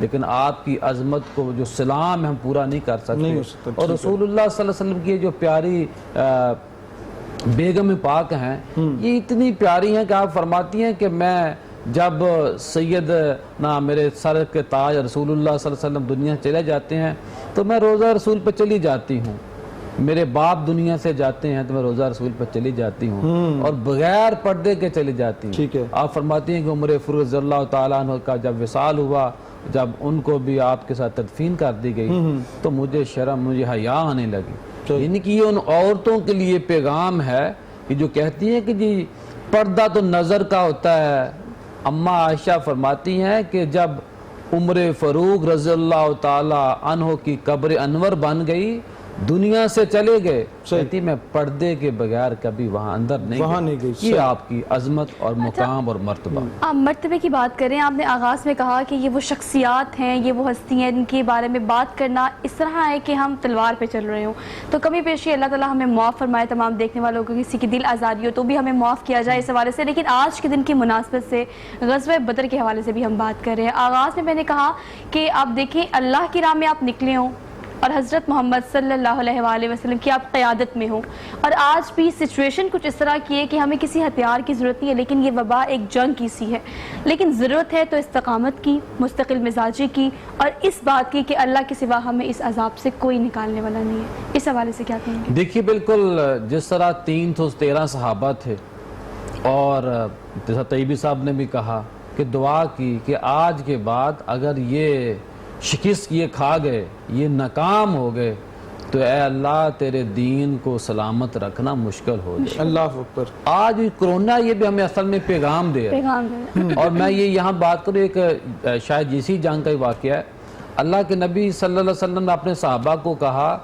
لیکن آپ کی عظمت کو جو سلام ہے ہم پورا نہیں کر نہیں ہو سکتے. سکتا. اور رسول اللہ صلی اللہ علیہ وسلم کی جو پیاری بیگم پاک ہیں یہ اتنی پیاری ہیں کہ آپ فرماتی ہیں کہ میں جب سیدنا میرے سر کے تاج رسول اللہ صلی اللہ علیہ وسلم دنیا سے چلے جاتے ہیں تو میں روزہ رسول پہ چلی جاتی ہوں. میرے باپ دنیا سے جاتے ہیں تو میں روزہ رسول پہ چلی جاتی ہوں اور بغیر پردے کے چلی جاتی ہوں. ٹھیک ہے. آپ فرماتی ہیں کہ عمر فاروق رضی اللہ تعالیٰ عنہ کا جب وصال ہوا، جب ان کو بھی آپ کے ساتھ تدفین کر دی گئی تو مجھے شرم، مجھے حیا آنے لگی. یعنی کہ یہ ان عورتوں کے لیے پیغام ہے کہ جو کہتی ہیں کہ جی پردہ تو نظر کا ہوتا ہے. اماں عائشہ فرماتی ہیں کہ جب عمر فاروق رضی اللہ تعالی عنہ کی قبر انور بن گئی، دنیا سے چلے گئے، کہتی میں پردے کے بغیر کبھی وہاں اندر نہیں گئی. یہ آپ کی عظمت اور مقام اور مرتبہ. آپ مرتبے کی بات کریں، آپ نے آغاز میں کہا کہ یہ وہ شخصیات ہیں، یہ وہ ہستی ہیں، ان کے بارے میں بات کرنا اس طرح ہے کہ ہم تلوار پہ چل رہے ہوں. تو کمی پیشی اللہ تعالیٰ ہمیں معاف فرمائے، تمام دیکھنے والوں کو کسی کی دل آزاری ہو تو بھی ہمیں معاف کیا جائے اس حوالے سے. لیکن آج کے دن کی مناسبت سے غزوہ بدر کے حوالے سے بھی ہم بات کر رہے ہیں. آغاز میں نے کہا کہ آپ دیکھیں اللہ کی راہ میں آپ نکلے ہوں اور حضرت محمد صلی اللہ علیہ وآلہ وسلم کی آپ قیادت میں ہوں، اور آج بھی سچویشن کچھ اس طرح کی ہے کہ ہمیں کسی ہتھیار کی ضرورت نہیں ہے، لیکن یہ وبا ایک جنگ کی سی ہے. لیکن ضرورت ہے تو استقامت کی، مستقل مزاجی کی، اور اس بات کی کہ اللہ کے سوا ہمیں اس عذاب سے کوئی نکالنے والا نہیں ہے. اس حوالے سے کیا کہیں گے؟ دیکھیے بالکل جس طرح 313 صحابہ تھے، اور جیسا طیبی صاحب نے بھی کہا کہ دعا کی کہ آج کے بعد اگر یہ شکست یہ کھا گئے، یہ ناکام ہو گئے تو اے اللہ تیرے دین کو سلامت رکھنا مشکل ہو جائے. اللہ اکبر. آج کرونا یہ بھی ہمیں اصل میں پیغام دے رہا ہے. اور میں یہ یہاں بات کروں، ایک شاید اسی جنگ کا ہی واقعہ ہے. اللہ کے نبی صلی اللہ علیہ وسلم نے اپنے صحابہ کو کہا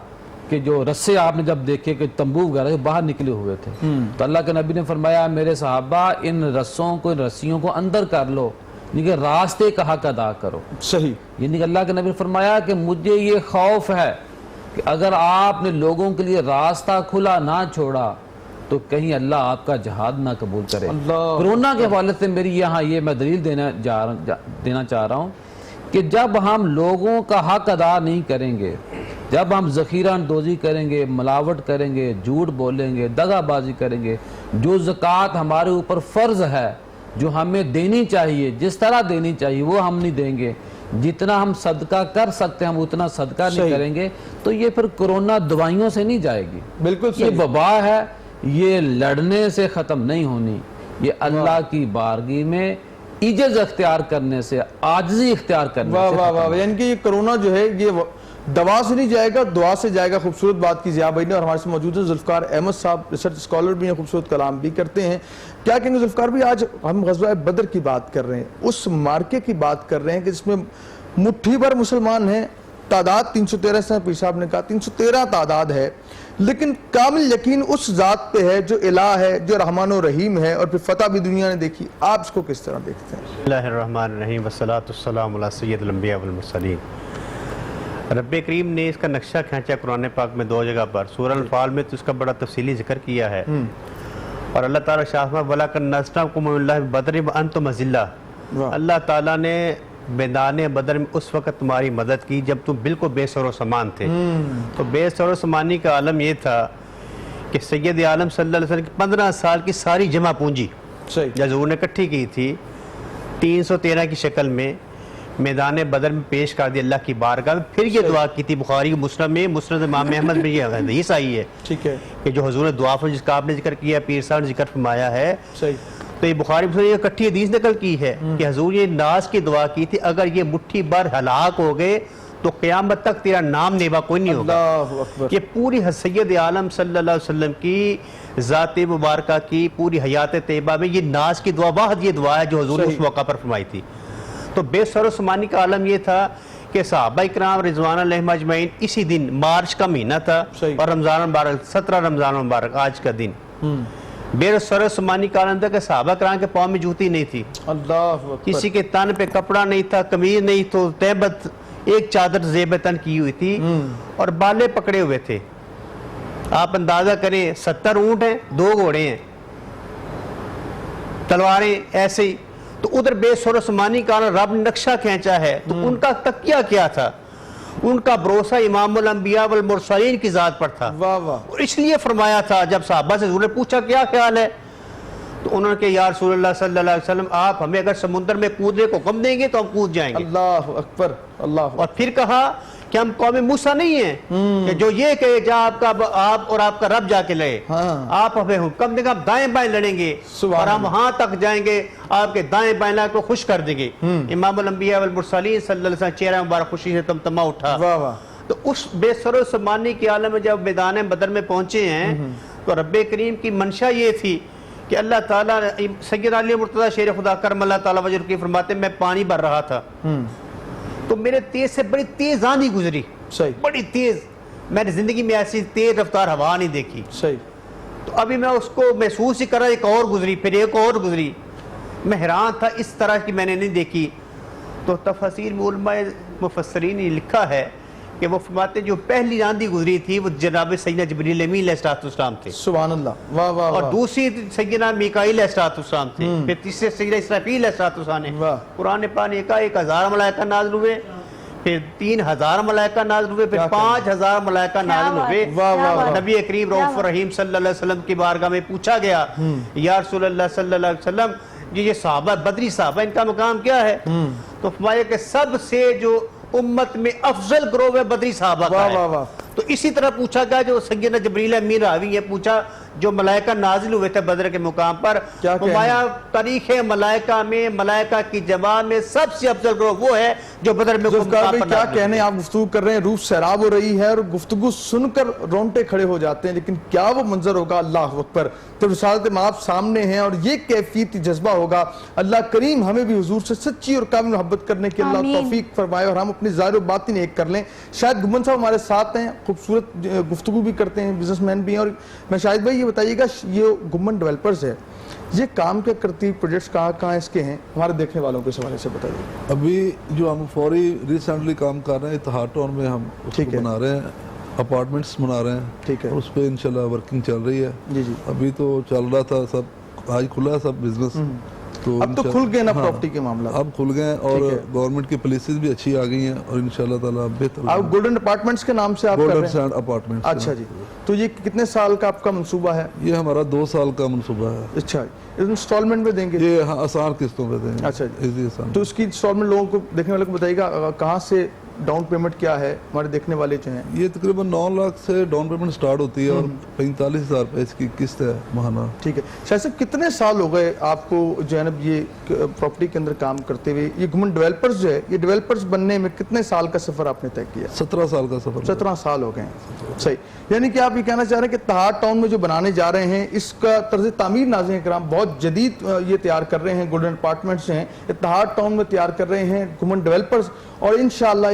کہ جو رسے آپ نے جب دیکھے کہ تمبو وغیرہ باہر نکلے ہوئے تھے، تو اللہ کے نبی نے فرمایا میرے صحابہ ان رسوں کو، ان رسیوں کو اندر کر لو، یعنی کہ راستے کا حق ادا کرو. صحیح. یعنی کہ اللہ کے نبی نے فرمایا کہ مجھے یہ خوف ہے کہ اگر آپ نے لوگوں کے لیے راستہ کھلا نہ چھوڑا تو کہیں اللہ آپ کا جہاد نہ قبول کرے. کرونا کے حوالے سے میری یہاں یہ میں دلیل دینا چاہ رہا ہوں کہ جب ہم لوگوں کا حق ادا نہیں کریں گے، جب ہم ذخیرہ اندوزی کریں گے، ملاوٹ کریں گے، جھوٹ بولیں گے، دغا بازی کریں گے، جو زکوٰۃ ہمارے اوپر فرض ہے، جو ہمیں دینی چاہیے، جس طرح دینی چاہیے وہ ہم نہیں دیں گے، جتنا ہم صدقہ کر سکتے ہیں ہم اتنا صدقہ نہیں کریں گے، تو یہ پھر کرونا دوائیوں سے نہیں جائے گی. بالکل یہ وبا ہے، یہ لڑنے سے ختم نہیں ہونی، یہ اللہ کی بارگاہ میں عجز اختیار کرنے سے، عاجزی اختیار کرنے سے. واہ واہ واہ. یعنی کہ یہ کرونا جو ہے یہ دوا سے نہیں جائے گا، دعا سے جائے گا. خوبصورت بات کی ضیاء بھائی نے. اور ہمارے سے موجود ہیں ذوالفقار احمد صاحب، ریسرچ اسکالر بھی ہیں، خوبصورت کلام بھی کرتے ہیں. کیا کہیں گے ذوالفقار بھی؟ آج ہم غزوہ بدر کی بات کر رہے ہیں، اس مارکے کی بات کر رہے ہیں کہ جس میں مٹھی بھر مسلمان ہیں، تعداد 313 سے پیر صاحب نے کہا 313 تعداد ہے، لیکن کامل یقین اس ذات پہ ہے جو الہ ہے، جو رحمان و رحیم ہے، اور پھر فتح بھی دنیا نے دیکھی. آپ اس کو کس طرح دیکھتے ہیں؟ بسم اللہ الرحمن الرحیم والصلاة والسلام علی سید الانبیاء والمرسلین. رب کریم نے اس کا نقشہ کھینچا قرآن پاک میں 2 جگہ پر. سورہ انفال میں تو اس کا بڑا تفصیلی ذکر کیا ہے، اور اللہ تعالیٰ شاہمہ وَلَقَدْ نَصْرَكُم مِّنَ اللَّهِ بِبَدْرٍ وَأَنْتُمْ أَذِلَّةٌ. اللہ تعالیٰ نے میدان بدر میں اس وقت تمہاری مدد کی جب تم بالکل بے سر و سامان تھے. تو بے سر و سامانی کا عالم یہ تھا کہ سید عالم صلی اللہ علیہ وسلم کی 15 سال کی ساری جمع پونجی حضور نے اکٹھی کی تھی 313 کی شکل میں میدان بدر میں پیش کر دی اللہ کی بارگاہ میں. پھر یہ دعا کی تھی. بخاری مسلم میں مسند امام احمد میں یہ حدیث آئی ہے کہ جو حضور نے دعا فرمائی جس کا آپ نے ذکر کیا، پیر صاحب نے ذکر فرمایا ہے، تو یہ بخاری مسلم یہ اکٹھی حدیث نقل کی ہے کہ حضور یہ ناز کی دعا کی تھی اگر یہ مٹھی بھر ہلاک ہو گئے تو قیامت تک تیرا نام نیوا کوئی نہیں ہوگا. یہ پوری سید عالم صلی اللہ علیہ وسلم کی ذات مبارکہ کی پوری حیات طیبہ میں یہ ناز کی دعا واحد یہ دعا ہے جو حضور نے اس موقع پر فرمائی تھی. تو بے سر و سامانی کا عالم یہ تھا کہ صحابہ اکرام رضوان اللہ اجمعین اسی دن مارچ کا مہینہ تھا اور رمضان مبارک 17 رمضان مبارک آج کا دن بے سر و سامانی کا عالم تھا کہ صحابہ اکرام کے پاؤں میں جوتی نہیں تھی، کسی کے تن پہ کپڑا نہیں تھا، قمیض نہیں تو تیبت ایک چادر زیب تن کی ہوئی تھی اور بالے پکڑے ہوئے تھے. آپ اندازہ کریں 70 اونٹ ہیں، 2 گھوڑے ہیں، تلواریں ایسے ہی. تو تو ادھر بے سر و سمانی کا رب نے نقشہ کھینچا ہے، تو ان کا تکیہ کیا تھا؟ ان کا بھروسہ امام الانبیاء والمرسلین کی ذات پر تھا. واہ واہ. اور اس لیے فرمایا تھا جب صحابہ سے حضور نے پوچھا کیا خیال ہے، تو انہوں نے کہا یا رسول اللہ صلی اللہ علیہ وسلم آپ ہمیں اگر سمندر میں کودنے کو حکم دیں گے تو ہم کود جائیں گے. اللہ اکبر. اللہ. اور پھر کہا کہ ہم قوم موسیٰ نہیں ہیں کہ جو یہ کہے جا آپ اور آپ کا رب جا کے لڑے. آپ ہمیں حکم دیں گے ہم دائیں بائیں لڑیں گے اور ہم وہاں تک جائیں گے آپ کے دائیں بائیں لا کو خوش کر دیں گے. امام الانبیاء والمرسلین صلی اللہ علیہ وسلم چہرہ مبارک خوشی سے تمتما اٹھا. واہ واہ. تو اس بے سر و سمانی کے عالم میں جب میدان بدر میں پہنچے ہیں تو رب کریم کی منشا یہ تھی کہ اللہ تعالیٰ سیدنا علی مرتضیٰ شیر خدا کرم اللہ تعالیٰ وجہ کی فرماتے میں پانی بھر رہا تھا تو میرے تیز سے بڑی تیز آندھی گزری. صحیح. بڑی تیز، میں نے زندگی میں ایسی تیز رفتار ہوا نہیں دیکھی. صحیح. تو ابھی میں اس کو محسوس ہی کر رہا، ایک اور گزری، پھر ایک اور گزری. میں حیران تھا، اس طرح کی میں نے نہیں دیکھی. تو تفاسیر میں علماء مفسرین نے لکھا ہے کہ وہ فرماتے جو پہلی آندھی گزری تھی وہ جناب سیدنا جبریل امین علیہ السلام تھے. سبحان اللہ. واہ واہ. اور دوسری سیدنا میکائیل علیہ السلام تھے. پھر تیسرے سیدنا اسرافیل علیہ السلام نے. قرآن پاک نے کہا 1000 ملائکہ نازل ہوئے، پھر 3000 ملائکہ نازل ہوئے، پھر 5000 ملائکہ نازل ہوئے. نبی کریم رؤوف الرحیم صلی اللہ علیہ وسلم کی بارگاہ میں پوچھا گیا یا رسول اللہ صلی اللہ علیہ وسلم یہ صحابہ بدری صحابہ ان کا مقام کیا ہے؟ تو فرمایا کہ سب سے جو امت میں افضل گروہ ہے بدری صحابہ کا ہے. تو اسی طرح پوچھا گیا جو سیدنا جبریل امین راوی ہے، پوچھا جو ملائکہ نازل ہوئے تھے بدر کے مقام پر، فرمایا تاریخ ملائکہ میں ملائکہ کی جماعت میں سب سے افضل گروہ وہ ہے جو بدر میں مقام پر. کیا کہنے آپ گفتگو کر رہے ہیں، روح سیراب ہو رہی ہے اور گفتگو سن کر رونٹے کھڑے ہو جاتے ہیں، لیکن کیا وہ منظر ہوگا. اللہ اکبر. تو رسالت مآب سامنے ہیں اور یہ کیفیت جذبہ ہوگا. اللہ کریم ہمیں بھی حضور سے سچی اور کامل محبت کرنے کی اللہ توفیق فرمائے اور ہم اپنی ظاہر و باطن ایک کر لیں. شاید گمن صاحب ہمارے ساتھ ہیں، خوبصورت گفتگو بھی کرتے ہیں، بزنس مین بھی ہیں. اور میں شاہد بھائی یہ بتائیے گا یہ گمن ڈیولپرز ہے، یہ کام کیا کرتی، پروجیکٹس کہاں اس کے ہیں، ہمارے دیکھنے والوں کے حوالے سے بتائیے. ابھی جو ہم فوری ریسنٹلی کام کر رہے ہیں اتحاد ٹاؤن میں ہم اس کو بنا رہے ہیں، اپارٹمنٹس بنا رہے ہیں. ٹھیک ہے. اس پہ انشاءاللہ ورکنگ چل رہی ہے. جی جی. ابھی تو چل رہا تھا سب، آج کھلا ہے سب بزنس. تو اب تو کھل گئے نا پراپرٹی کے معاملہ، اب کھل گئے ہیں اور گورنمنٹ کی پالیسیز بھی اچھی آ گئی ہیں اور انشاءاللہ تعالیٰ اب بہتر. آپ گولڈن اپارٹمنٹس کے نام سے آپ کر رہے ہیں؟ Golden send apartments. اچھا جی. تو یہ کتنے سال کا آپ کا منصوبہ ہے؟ یہ ہمارا 2 سال کا منصوبہ ہے. اچھا. انسٹالمنٹ میں دیں گے؟ یہ آسان قسطوں پہ دیں گے. اچھا جی. آسان. تو اس کی انسٹالمنٹ لوگوں کو دیکھنے والے کو بتائیے گا کہاں سے ڈاؤن پیمنٹ کیا ہے ہمارے دیکھنے والے جو ہیں؟ یہ تقریباً 9 لاکھ سے ڈاؤن پیمنٹ سٹارٹ ہوتی ہے اور 45,000 روپے اس کی قسط ہے ماہانہ. ٹھیک ہے. شاید صاحب کتنے سال ہو گئے آپ کو جانب یہ پراپرٹی کے اندر کام کرتے ہوئے؟ یہ گمن ڈیولپرز جو ہے، یہ ڈیولپرز بننے میں کتنے سال کا سفر آپ نے طے کیا؟ 17 سال کا سفر. 17 سال ہو گئے ہیں. صحیح. یعنی کہ آپ یہ کہنا چاہ رہے ہیں کہ اتحاد ٹاؤن میں جو بنانے جا رہے ہیں اس کا طرز تعمیر ناظرین کرام بہت جدید یہ تیار کر رہے ہیں. گولڈن اپارٹمنٹس ہیں اتحاد ٹاؤن میں تیار کر رہے ہیں گمن ڈیولپرز، اور انشاءاللہ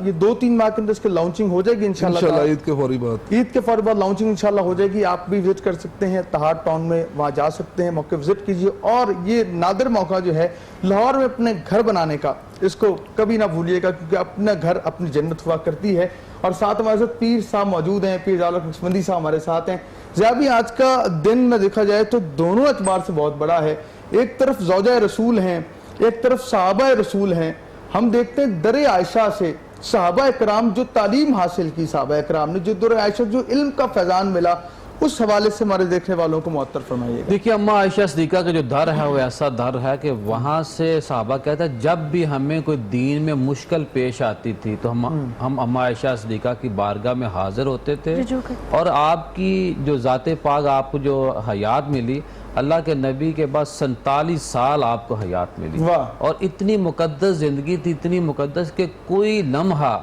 یہ 2-3 ماہ کے اندر اس کی لانچنگ ہو جائے گی انشاءاللہ. عید کے فوری بعد. عید کے فوری بعد لانچنگ انشاءاللہ ہو جائے گی. آپ بھی وزٹ کر سکتے ہیں اتحاد ٹاؤن میں، وہاں جا سکتے ہیں، موقع وزٹ کیجیے. اور یہ نادر موقع جو ہے لاہور میں اپنے گھر بنانے کا، اس کو کبھی نہ بھولیے گا کیونکہ اپنا گھر اپنی جنت ہوا کرتی ہے. اور ساتھ ہمارے ساتھ پیر صاحب موجود ہیں، پیر جعفر نقشبندی صاحب ہمارے ساتھ ہیں. زیادہ آج کا دن میں دیکھا جائے تو دونوں اعتبار سے بہت بڑا ہے. ایک طرف زوجہ رسول ہیں، ایک طرف صحابہ رسول ہیں. ہم دیکھتے ہیں در عائشہ سے صحابہ اکرام جو تعلیم حاصل کی، صحابہ اکرام نے جو در عائشہ جو علم کا فیضان ملا، اس حوالے سے ہمارے دیکھنے والوں کو معطر فرمائیے گا. دیکھیے اماں عائشہ صدیقہ کا جو در ہے وہ ایسا در ہے کہ وہاں سے صحابہ کہتا ہے جب بھی ہمیں کوئی دین میں مشکل پیش آتی تھی تو ہم اماں عائشہ صدیقہ کی بارگاہ میں حاضر ہوتے تھے. اور آپ کی جو ذات پاک آپ کو جو حیات ملی، اللہ کے نبی کے بعد 47 سال آپ کو حیات ملی. اور اتنی مقدس زندگی تھی، اتنی مقدس کہ کوئی لمحہ،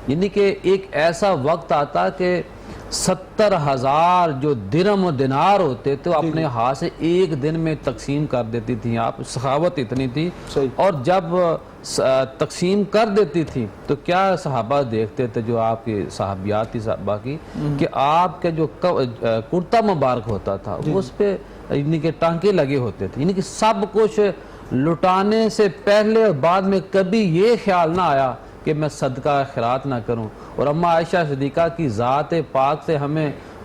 یعنی کہ ایک ایسا وقت آتا کہ 70,000 جو درہم و دینار ہوتے تو اپنے ہاتھ سے ایک دن میں تقسیم کر دیتی تھی. آپ سخاوت اتنی تھی. اور جب تقسیم کر دیتی تھی تو کیا صحابہ دیکھتے تھے، جو آپ کی صحابیات تھی صحابہ کی، کہ آپ کے جو کرتا مبارک ہوتا تھا اس پہ یعنی کہ ٹانکے لگے ہوتے تھے. یعنی کہ سب کچھ لٹانے سے پہلے اور بعد میں کبھی یہ خیال نہ آیا کہ میں صدقہ خیرات نہ کروں. اور اماں عائشہ صدیقہ کی ذات پاک سے ہمیں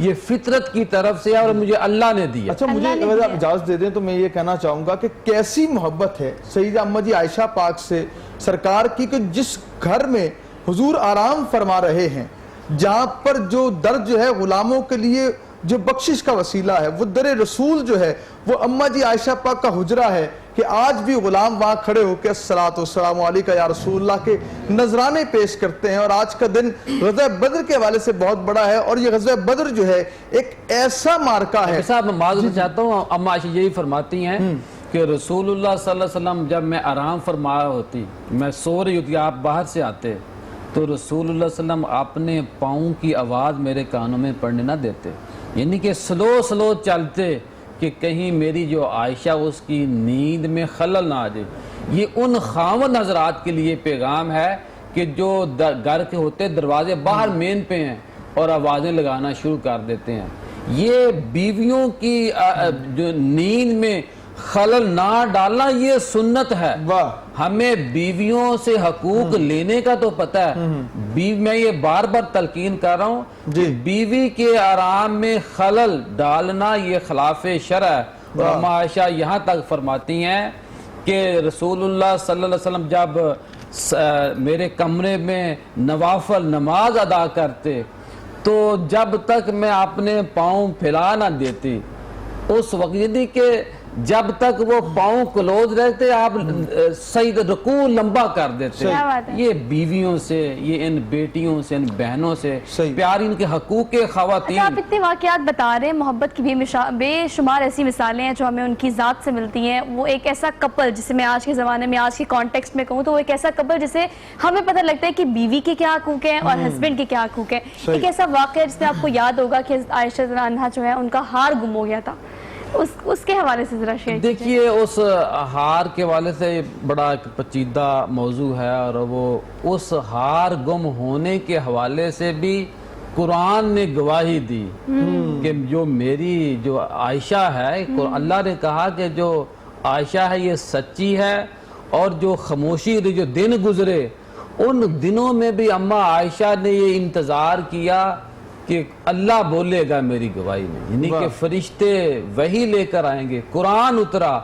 یہ فطرت کی طرف سے اور مجھے اللہ نے دیا. اچھا مجھے اگر آپ اجازت دے دیں تو میں یہ کہنا چاہوں گا کہ کیسی محبت ہے سیدہ اماں جی عائشہ پاک سے سرکار کی کہ جس گھر میں حضور آرام فرما رہے ہیں، جہاں پر جو در جو ہے غلاموں کے لیے جو بخشش کا وسیلہ ہے، وہ در رسول جو ہے وہ اماں جی عائشہ پاک کا حجرہ ہے کہ آج بھی غلام وہاں کھڑے ہو کے الصلاۃ والسلام علیکہ یا رسول اللہ کے نذرانے پیش کرتے ہیں. اور آج کا دن غزوہ بدر کے حوالے سے بہت بڑا ہے، اور یہ غزوہ بدر جو ہے ایک ایسا مارکہ ہے. صاحب میں معذرت چاہتا ہوں، اماں عائشہ یہی فرماتی ہیں کہ رسول اللہ صلی اللہ علیہ وسلم جب میں آرام فرمایا ہوتی، میں سو رہی ہوتی، آپ باہر سے آتے تو رسول اللہ صلی اللہ علیہ وسلم اپنے پاؤں کی آواز میرے کانوں میں پڑنے نہ دیتے، یعنی کہ سلو چلتے کہ کہیں میری جو عائشہ اس کی نیند میں خلل نہ آ جائے. یہ ان خاوند حضرات کے لیے پیغام ہے کہ جو گھر کے ہوتے دروازے باہر مین پہ ہیں اور آوازیں لگانا شروع کر دیتے ہیں. یہ بیویوں کی جو نیند میں خلل نہ ڈالنا یہ سنت ہے. ہمیں بیویوں سے حقوق لینے کا تو پتہ ہے. میں یہ بار بار تلقین کر رہا ہوں کہ بیوی کے آرام میں خلل ڈالنا یہ خلاف شرع ہے. اور اماں عائشہ یہاں تک فرماتی ہیں کہ رسول اللہ صلی اللہ علیہ وسلم جب میرے کمرے میں نوافل نماز ادا کرتے تو جب تک میں اپنے پاؤں پھیلا نہ دیتی، اس وقت یعنی کہ جب تک وہ پاؤں کلوز رہتے آپ صحیح رکوع لمبا کر دیتے. یہ بیویوں سے، یہ ان بیٹیوں سے، ان بہنوں سے پیار، ان کے حقوق خواتین. آپ اتنے واقعات بتا رہے ہیں، محبت کی بے شمار ایسی مثالیں ہیں جو ہمیں ان کی ذات سے ملتی ہیں. وہ ایک ایسا کپل جسے میں آج کے زمانے میں آج کے کانٹیکسٹ میں کہوں تو وہ ایک ایسا کپل جسے ہمیں پتہ لگتا ہے کہ بیوی کے کیا حقوق ہیں اور ہسبینڈ کے کیا حقوق ہیں. ایک ایسا واقعہ جس میں آپ کو یاد ہوگا کہ عائشہ رضی اللہ عنہا جو ہے ان کا ہار گم ہو گیا تھا، اس کے حوالے سے ذرا شیئر کیجئے. دیکھیے اس ہار کے حوالے سے بڑا ایک پیچیدہ موضوع ہے، اور وہ اس ہار گم ہونے کے حوالے سے بھی قرآن نے گواہی دی کہ جو میری جو عائشہ ہے، اللہ نے کہا کہ جو عائشہ ہے یہ سچی ہے، اور جو خاموشی جو دن گزرے ان دنوں میں بھی اماں عائشہ نے یہ انتظار کیا کہ اللہ بولے گا میری گواہی میں، یعنی کہ فرشتے وحی لے کر آئیں گے. قرآن اترا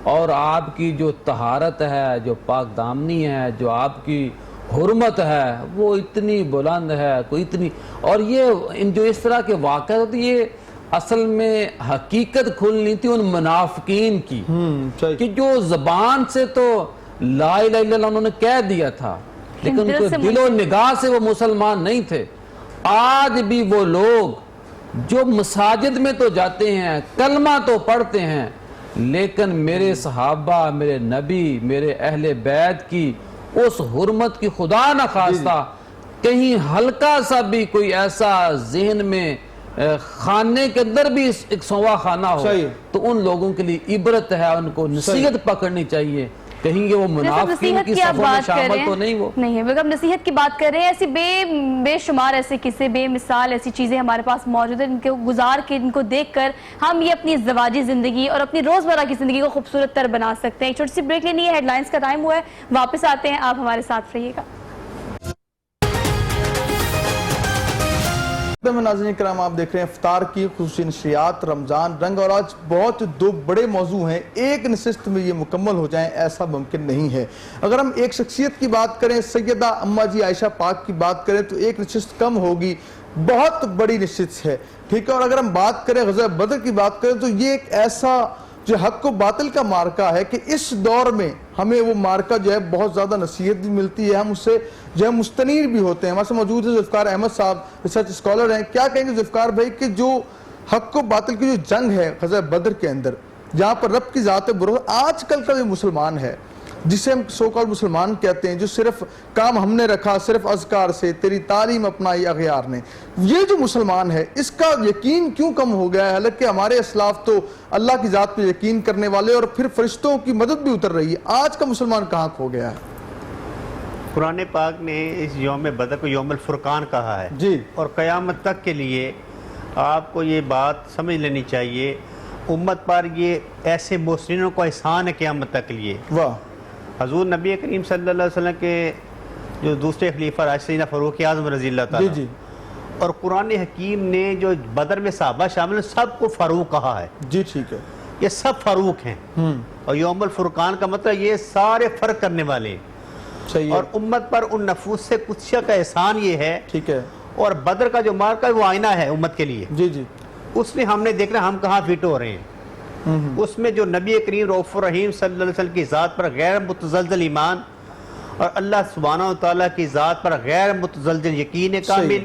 اور آپ کی جو طہارت ہے، جو پاک دامنی ہے، جو آپ کی حرمت ہے وہ اتنی بلند ہے، کوئی اتنی. اور یہ جو اس طرح کے واقعات ہوتے یہ اصل میں حقیقت کھلنی تھی ان منافقین کی کہ جو زبان سے تو لا الہ الا اللہ انہوں نے کہہ دیا تھا لیکن ان کے دل و نگاہ سے وہ مسلمان نہیں تھے. آج بھی وہ لوگ جو مساجد میں تو جاتے ہیں، کلمہ تو پڑھتے ہیں، لیکن میرے صحابہ، میرے نبی، میرے اہل بیت کی اس حرمت کی خدا نہ خواستہ کہیں ہلکا سا بھی کوئی ایسا ذہن میں خانے کے اندر بھی ایک سوا خانہ ہو تو ان لوگوں کے لیے عبرت ہے، ان کو نصیحت پکڑنی چاہیے. کہیں گے وہ منافقین کی صفوں میں شامل تو نہیں وہ نہیں ہے. ہم نصیحت کی بات کر رہے ہیں، ایسی بے شمار ایسے قصے، بے مثال ایسی چیزیں ہمارے پاس موجود ہیں جن کو گزار کے، ان کو دیکھ کر ہم یہ اپنی ازدواجی زندگی اور اپنی روزمرہ کی زندگی کو خوبصورت تر بنا سکتے ہیں. ایک چھوٹی سی بریک لینی ہے، ہیڈ لائنز کا ٹائم ہوا ہے، واپس آتے ہیں، آپ ہمارے ساتھ رہیے گا. ناظرین کرام، آپ دیکھ رہے ہیں افطار کی خصوصی نشریات رمضان رنگ، اور آج بہت دو بڑے موضوع ہیں، ایک نشست میں یہ مکمل ہو جائیں ایسا ممکن نہیں ہے. اگر ہم ایک شخصیت کی بات کریں، سیدہ اماں جی عائشہ پاک کی بات کریں تو ایک نشست کم ہوگی، بہت بڑی نشست ہے، ٹھیک ہے. اور اگر ہم بات کریں غزوہ بدر کی بات کریں تو یہ ایک ایسا جو حق و باطل کا مارکہ ہے کہ اس دور میں ہمیں وہ مارکہ جو ہے بہت زیادہ نصیحت بھی ملتی ہے، ہم اس سے جو ہے مستنیر بھی ہوتے ہیں. ہمارے سے موجود ہے ذوالفقار احمد صاحب، ریسرچ اسکالر ہیں. کیا کہیں گے ذوالفقار بھائی کہ جو حق و باطل کی جو جنگ ہے غزوہ بدر کے اندر، جہاں پر رب کی ذات بروز، آج کل کا جو مسلمان ہے جسے ہم سو کال مسلمان کہتے ہیں، جو صرف کام ہم نے رکھا صرف اذکار سے، تیری تعلیم اپنائی اغیار نے، یہ جو مسلمان ہے اس کا یقین کیوں کم ہو گیا ہے؟ حالانکہ ہمارے اسلاف تو اللہ کی ذات پہ یقین کرنے والے اور پھر فرشتوں کی مدد بھی اتر رہی ہے. آج کا مسلمان کہاں کھو گیا ہے؟ قرآن پاک نے اس یوم بدر کو یوم الفرقان کہا ہے جی، اور قیامت تک کے لیے آپ کو یہ بات سمجھ لینی چاہیے، امت پر یہ ایسے محسنینوں کو احسان ہے قیامت تک کے لیے. واہ. حضور نبی کریم صلی اللہ علیہ وسلم کے جو دوسرے خلیفہ راشدین فاروق اعظم رضی اللہ تعالیٰ، اور قرآن حکیم نے جو بدر میں صحابہ شامل ہیں سب کو فاروق کہا ہے. جی ٹھیک ہے. یہ سب فاروق ہیں. اور یوم الفرقان کا مطلب یہ سارے فرق کرنے والے ہیں. صحیح ہے. اور امت پر ان نفوس سے کچھ کا احسان یہ ہے. ٹھیک ہے. اور بدر کا جو مارکا ہے وہ آئینہ ہے امت کے لیے. جی جی. اس میں ہم نے دیکھنا ہم کہاں فٹ ہو رہے ہیں. اس میں جو نبی کریم رؤوف الرحیم صلی اللہ علیہ وسلم کی ذات پر غیر متزلزل ایمان اور اللہ سبحانہ و تعالیٰ کی ذات پر غیر متزلزل یقین کامل,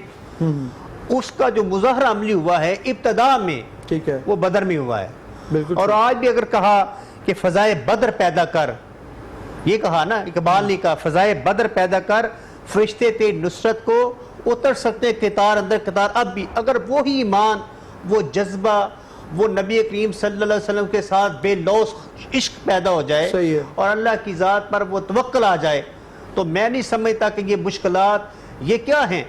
اس کا جو مظاہرہ عملی ہوا ہے ابتدا میں, ٹھیک ہے, وہ بدر میں ہوا ہے. بالکل. اور آج بھی اگر کہا کہ فضائے بدر پیدا کر, یہ کہا نا, اقبال نے کہا فضائے بدر پیدا کر, فرشتے تھے نصرت کو اتر سکتے قطار اندر قطار. اب بھی اگر وہی ایمان, وہ جذبہ, وہ نبی کریم صلی اللہ علیہ وسلم کے ساتھ بے لوث عشق پیدا ہو جائے اور اللہ کی ذات پر وہ توکل آ جائے, تو میں نہیں سمجھتا کہ یہ مشکلات یہ کیا ہیں.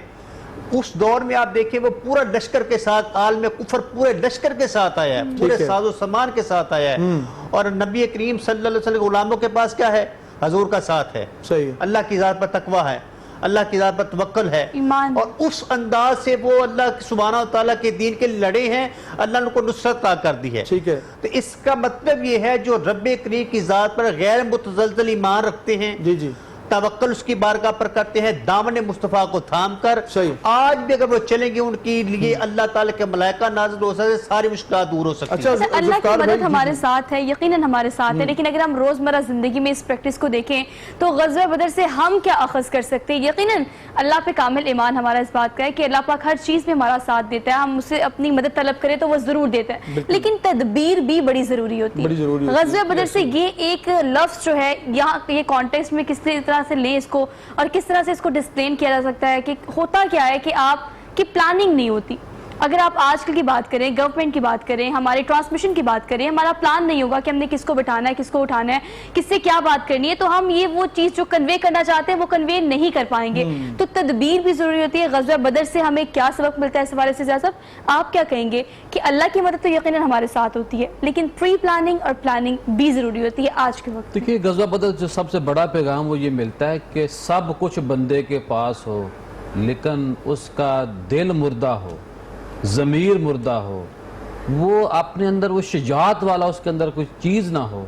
اس دور میں آپ دیکھیں وہ پورا لشکر کے ساتھ, عالم کفر پورے لشکر کے ساتھ آیا ہے, پورے ساز و سامان کے ساتھ آیا ہے. اور نبی کریم صلی اللہ علیہ وسلم غلاموں کے پاس کیا ہے؟ حضور کا ساتھ ہے. صحیح. اللہ کی ذات پر تقویٰ ہے, اللہ کی ذات پر توکل ہے, اور اس انداز سے وہ اللہ سبحانہ و تعالیٰ کے دین کے لڑے ہیں, اللہ نے ان کو نصرت عطا کر دی ہے. ٹھیک ہے. تو اس کا مطلب یہ ہے جو رب کریم کی ذات پر غیر متزلزل ایمان رکھتے ہیں, جی جی, توکل اس کی بارگاہ پر کرتے ہیں دامن مصطفیٰ کو تھام کر, صحیح, آج بھی اگر وہ چلیں گے ان کے لیے اللہ تعالیٰ کے ملائکہ نازل ہو سکتے, ساری مشکلات دور ہو سکتی ہیں. اللہ کی مدد ہمارے ساتھ ہے, یقیناً ہمارے ساتھ ہے, لیکن اگر ہم روزمرہ زندگی میں اس پریکٹس کو دیکھیں تو غزوہ بدر سے ہم کیا اخذ کر سکتے ہیں؟ یقیناً اللہ پہ کامل ایمان ہمارا اس بات کا ہے کہ اللہ پاک ہر چیز میں ہمارا ساتھ دیتا ہے, ہم اس سے اپنی مدد طلب کریں تو وہ ضرور دیتا ہے, لیکن تدبیر بھی بڑی ضروری ہوتی ہے. غزوہ بدر سے یہ ایک لفظ جو ہے یہاں یہ کانٹیکسٹ میں کس طرح سے لیں اس کو, اور کس طرح سے اس کو ڈسپلین کیا جا سکتا ہے کہ ہوتا کیا ہے کہ آپ کی پلاننگ نہیں ہوتی. اگر آپ آج کل کی بات کریں, گورنمنٹ کی بات کریں, ہمارے ٹرانسمیشن کی بات کریں, ہمارا پلان نہیں ہوگا کہ ہم نے کس کو بٹھانا ہے, کس کو اٹھانا ہے, کس سے کیا بات کرنی ہے, تو ہم یہ وہ چیز جو کنوے کرنا چاہتے ہیں وہ کنوے نہیں کر پائیں گے. تو تدبیر بھی ضروری ہوتی ہے. غزوہ بدر سے ہمیں کیا سبق ملتا ہے اس حوالے سے زیاد صاحب, آپ کیا کہیں گے؟ کہ اللہ کی مدد تو یقیناً ہمارے ساتھ ہوتی ہے, لیکن پری پلاننگ اور پلاننگ بھی ضروری ہوتی ہے آج کے وقت. دیکھیے غزوہ بدر جو سب سے بڑا پیغام وہ یہ ملتا ہے کہ سب کچھ بندے کے پاس ہو لیکن اس کا دل مردہ ہو, ضمیر مردہ ہو, وہ اپنے اندر وہ شجاعت والا اس کے اندر کوئی چیز نہ ہو,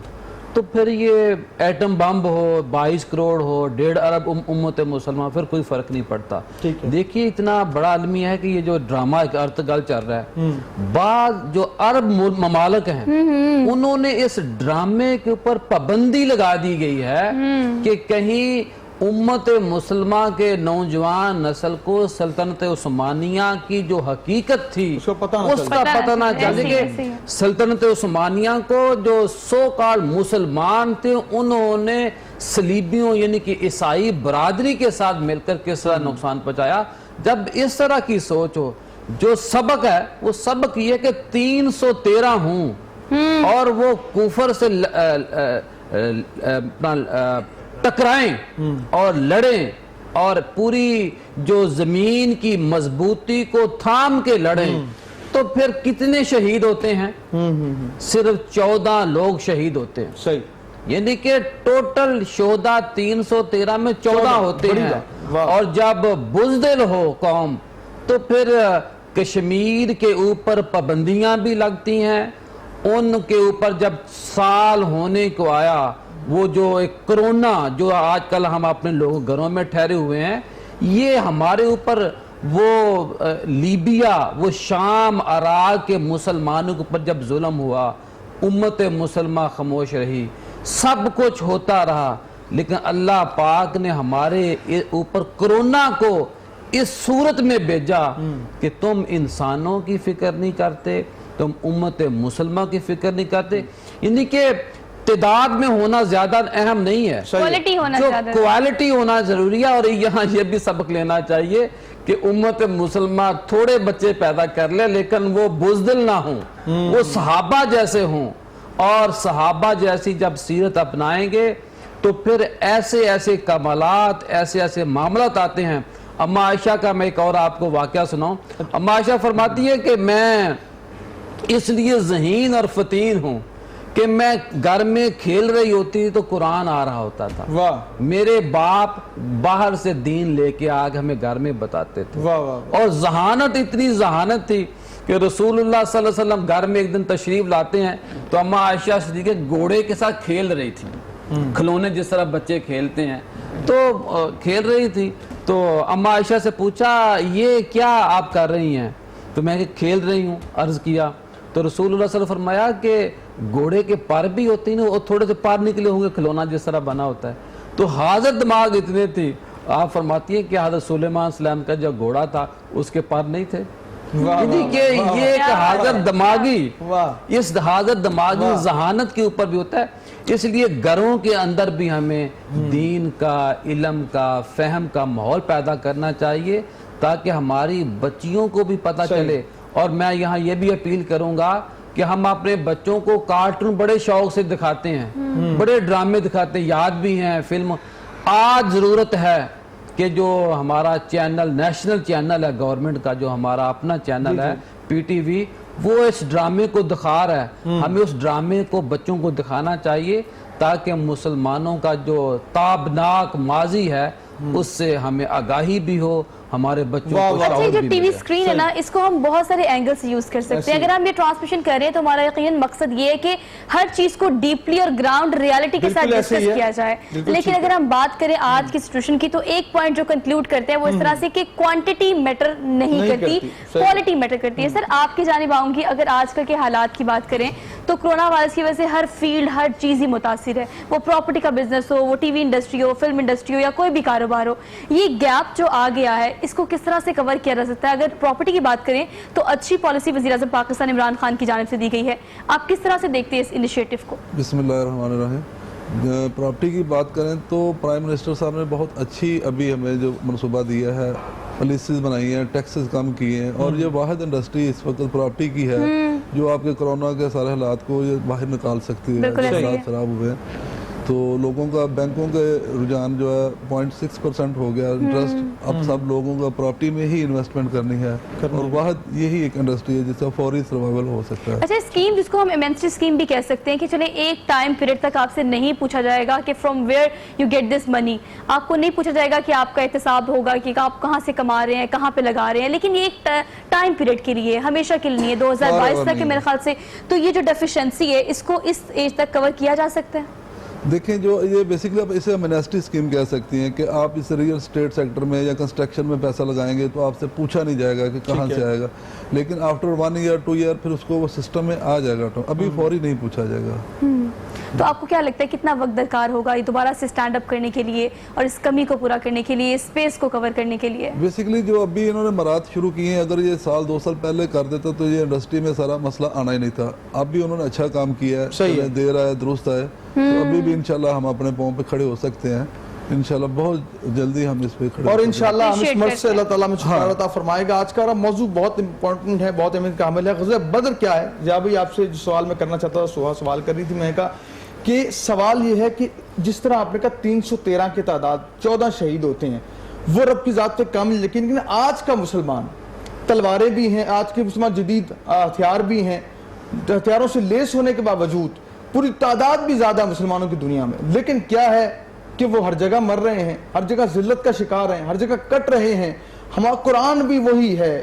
تو پھر یہ ایٹم بم ہو, 22 کروڑ ہو, 1.5 ارب امت مسلمہ, پھر کوئی فرق نہیں پڑتا. دیکھیے اتنا بڑا المیہ ہے کہ یہ جو ڈرامہ ارتگل چل رہا ہے, بعض جو عرب ممالک ہیں انہوں نے اس ڈرامے کے اوپر پابندی لگا دی گئی ہے کہ کہیں امت مسلمہ کے نوجوان نسل کو سلطنت عثمانیہ کی جو حقیقت تھی اس کا پتہ نہ چلے. کہ سلطنت عثمانیہ کو جو سو کال مسلمان تھے انہوں نے صلیبیوں یعنی کہ عیسائی برادری کے ساتھ مل کر کس طرح نقصان پہنچایا. جب اس طرح کی سوچ ہو, جو سبق ہے وہ سبق یہ کہ 313 ہوں اور وہ کفر سے ٹکرائیں اور لڑیں اور پوری جو زمین کی مضبوطی کو تھام کے لڑیں, تو پھر کتنے شہید ہوتے ہیں؟ صرف 14 لوگ شہید ہوتے ہیں. صحیح, یعنی کہ ٹوٹل شہداء 313 میں 14 ہوتے ہیں. اور جب بزدل ہو قوم تو پھر کشمیر کے اوپر پابندیاں بھی لگتی ہیں. ان کے اوپر جب سال ہونے کو آیا, وہ جو ایک کرونا جو آج کل ہم اپنے لوگ گھروں میں ٹھہرے ہوئے ہیں, یہ ہمارے اوپر وہ لیبیا, وہ شام, عراق کے مسلمانوں کے اوپر جب ظلم ہوا, امت مسلمہ خاموش رہی, سب کچھ ہوتا رہا, لیکن اللہ پاک نے ہمارے اوپر کرونا کو اس صورت میں بھیجا کہ تم انسانوں کی فکر نہیں کرتے, تم امت مسلمہ کی فکر نہیں کرتے. یعنی کہ تعداد میں ہونا زیادہ اہم نہیں ہے, کوالٹی ہونا ضروری ہے. اور یہاں یہ بھی سبق لینا چاہیے کہ امت مسلمہ تھوڑے بچے پیدا کر لے لیکن وہ بزدل نہ ہوں, وہ صحابہ جیسے ہوں, اور صحابہ جیسی جب سیرت اپنائیں گے تو پھر ایسے ایسے کمالات, ایسے ایسے معاملات آتے ہیں. اما عائشہ کا میں ایک اور آپ کو واقعہ سناؤں. اما عائشہ فرماتی ہے کہ میں اس لیے ذہین اور فتین ہوں کہ میں گھر میں کھیل رہی ہوتی تو قرآن آ رہا ہوتا تھا. واہ میرے باپ باہر سے دین لے کے آگ ہمیں گھر میں بتاتے تھے. واہ واہ اور ذہانت اتنی ذہانت تھی کہ رسول اللہ صلی اللہ علیہ وسلم گھر میں ایک دن تشریف لاتے ہیں تو اماں عائشہ صدیقہ گھوڑے کے ساتھ کھیل رہی تھی, کھلونے جس طرح بچے کھیلتے ہیں تو کھیل رہی تھی. تو اماں عائشہ سے پوچھا یہ کیا آپ کر رہی ہیں؟ تو میں کھیل رہی ہوں عرض کیا. تو رسول اللہ صلی اللہ علیہ وسلم فرمایا کہ گھوڑے کے پر بھی ہوتے ہیں نا, اور تھوڑے سے پر نکلے ہوں گے, کھلونا جس طرح بنا ہوتا ہے. تو حاضر دماغ اتنے تھی, آپ فرماتی ہیں کہ حضرت سلیمان السلام کا جو گھوڑا تھا اس کے پر نہیں تھے. یعنی کہ یہ ایک حاضر دماغی, اس حاضر دماغی ذہانت کے اوپر بھی ہوتا ہے. اس لیے گھروں کے اندر بھی ہمیں دین کا, علم کا, فہم کا ماحول پیدا کرنا چاہیے تاکہ ہماری بچیوں کو بھی پتہ چلے. اور میں یہاں یہ بھی اپیل کروں گا کہ ہم اپنے بچوں کو کارٹون بڑے شوق سے دکھاتے ہیں, بڑے ڈرامے دکھاتے ہیں, یاد بھی ہیں فلم. آج ضرورت ہے کہ جو ہمارا چینل, نیشنل چینل ہے گورنمنٹ کا, جو ہمارا اپنا چینل ہے پی ٹی وی, وہ اس ڈرامے کو دکھا رہا ہے. ہمیں اس ڈرامے کو بچوں کو دکھانا چاہیے تاکہ مسلمانوں کا جو تابناک ماضی ہے اس سے ہمیں آگاہی بھی ہو, ہمارے بچوں کو. اچھا یہ جو ٹی وی سکرین ہے نا, اس کو ہم بہت سارے اینگل سے یوز کر سکتے ہیں. اگر ہم یہ ٹرانسمیشن کر رہے ہیں تو ہمارا یقیناً مقصد یہ ہے کہ ہر چیز کو ڈیپلی اور گراؤنڈ ریالٹی کے ساتھ ڈسکس کیا جائے. لیکن اگر ہم بات کریں آج کی سچویشن کی, تو ایک پوائنٹ جو کنکلوڈ کرتے ہیں وہ اس طرح سے کہ کوانٹٹی میٹر نہیں کرتی, کوالٹی میٹر کرتی ہے. سر آپ کی جانب آؤں گی, اگر آج کل کے حالات کی بات کریں تو کرونا وائرس کی وجہ سے ہر فیلڈ, ہر چیز ہی متاثر ہے. وہ پراپرٹی کا بزنس ہو, وہ ٹی وی انڈسٹری ہو, فلم انڈسٹری ہو, یا کوئی بھی کاروبار ہو. یہ گیپ جو آ گیا ہے اس کو کس طرح سے کور کیا جا سکتا ہے؟ اگر پراپرٹی کی بات کریں تو اچھی پالیسی وزیر اعظم پاکستان عمران خان کی جانب سے دی گئی ہے, آپ کس طرح سے دیکھتے ہیں اس انیشیٹو کو؟ بسم اللہ الرحمن الرحیم. پراپرٹی کی بات کریں تو پرائم منسٹر صاحب نے بہت اچھی ابھی ہمیں جو منصوبہ دیا ہے, پالیسیز بنائی ہیں, ٹیکسز کم کیے ہیں, اور یہ واحد انڈسٹری اس وقت پراپرٹی کی ہے جو آپ کے کرونا کے سارے حالات کو یہ باہر نکال سکتی ہے. حالات خراب ہوئے ہیں تو لوگوں کا, بینکوں کے رجحان جو ہے 0.6% ہو گیا انٹرسٹ. اب سب لوگوں کا پراپرٹی میں ہی انویسٹمنٹ کرنی ہے, اور واحد یہی ایک انڈسٹری ہے جس سے فوری سروائیول ہو سکتا ہے. اچھا اسکیم جس کو ہم ایمنسٹری اسکیم بھی کہہ سکتے ہیں کہ چلیں ایک ٹائم پیریڈ تک آپ سے نہیں پوچھا جائے گا کہ from where you get this money, آپ کو نہیں پوچھا جائے گا کہ آپ کا احتساب ہوگا کہ آپ کہاں سے کما رہے ہیں, کہاں پہ لگا رہے ہیں, لیکن یہ ایک ٹائم پیریڈ کے لیے, ہمیشہ کے لیے, 2022 تک کے میرے خیال سے. تو یہ جو ڈیفیشنسی ہے اس کو اس ایج تک کور کیا جا سکتا ہے؟ دیکھیں جو یہ بیسکلی آپ اسے امنیسٹی اسکیم کہہ سکتی ہیں کہ آپ اس ریئل اسٹیٹ سیکٹر میں یا کنسٹرکشن میں پیسہ لگائیں گے تو آپ سے پوچھا نہیں جائے گا کہ کہاں سے آئے گا, لیکن آفٹر 1 ایئر 2 ایئر پھر اس کو وہ سسٹم میں آ جائے گا, ابھی فوری نہیں پوچھا جائے گا. تو آپ کو کیا لگتا ہے کتنا وقت درکار ہوگا یہ دوبارہ سے سٹینڈ اپ کرنے کے لیے اور اس کمی کو پورا کرنے کے لیے, اسپیس کو کور کرنے کے لیے؟ بیسکلی جو ابھی انہوں نے مراد شروع کی ہیں, اگر یہ 1-2 سال پہلے کر دیتا تو یہ انڈسٹری میں سارا مسئلہ آنا ہی نہیں تھا. اب بھی انہوں نے اچھا کام کیا ہے, دیر آئے درست آئے, تو ابھی بھی انشاءاللہ ہم اپنے پاؤں پہ کھڑے ہو سکتے ہیں. انشاءاللہ بہت جلدی ہم اس پہ کھڑے اور انشاءاللہ ہم اس مرض سے اللہ تعالیٰ میں چھٹکارا عطا فرمائے گا. آج کا موضوع بہت امپورٹنٹ ہے, بہت اہمیت کا حامل ہے. غزوہ بدر کیا ہے؟ یا بھائی آپ سے جو سوال میں کرنا چاہتا تھا, سوال کر رہی تھی, میں کہا کہ سوال یہ ہے کہ جس طرح آپ نے کہا 313 کی تعداد, 14 شہید ہوتے ہیں, وہ رب کی ذات پہ کامل, لیکن آج کا مسلمان تلواریں بھی ہیں, آج کے مسلمان جدید ہتھیار بھی ہیں, ہتھیاروں سے لیس ہونے کے باوجود پوری تعداد بھی زیادہ مسلمانوں کی دنیا میں, لیکن کیا ہے کہ وہ ہر جگہ مر رہے ہیں, ہر جگہ ذلت کا شکار ہیں, ہر جگہ کٹ رہے ہیں. ہمارا قرآن بھی وہی ہے,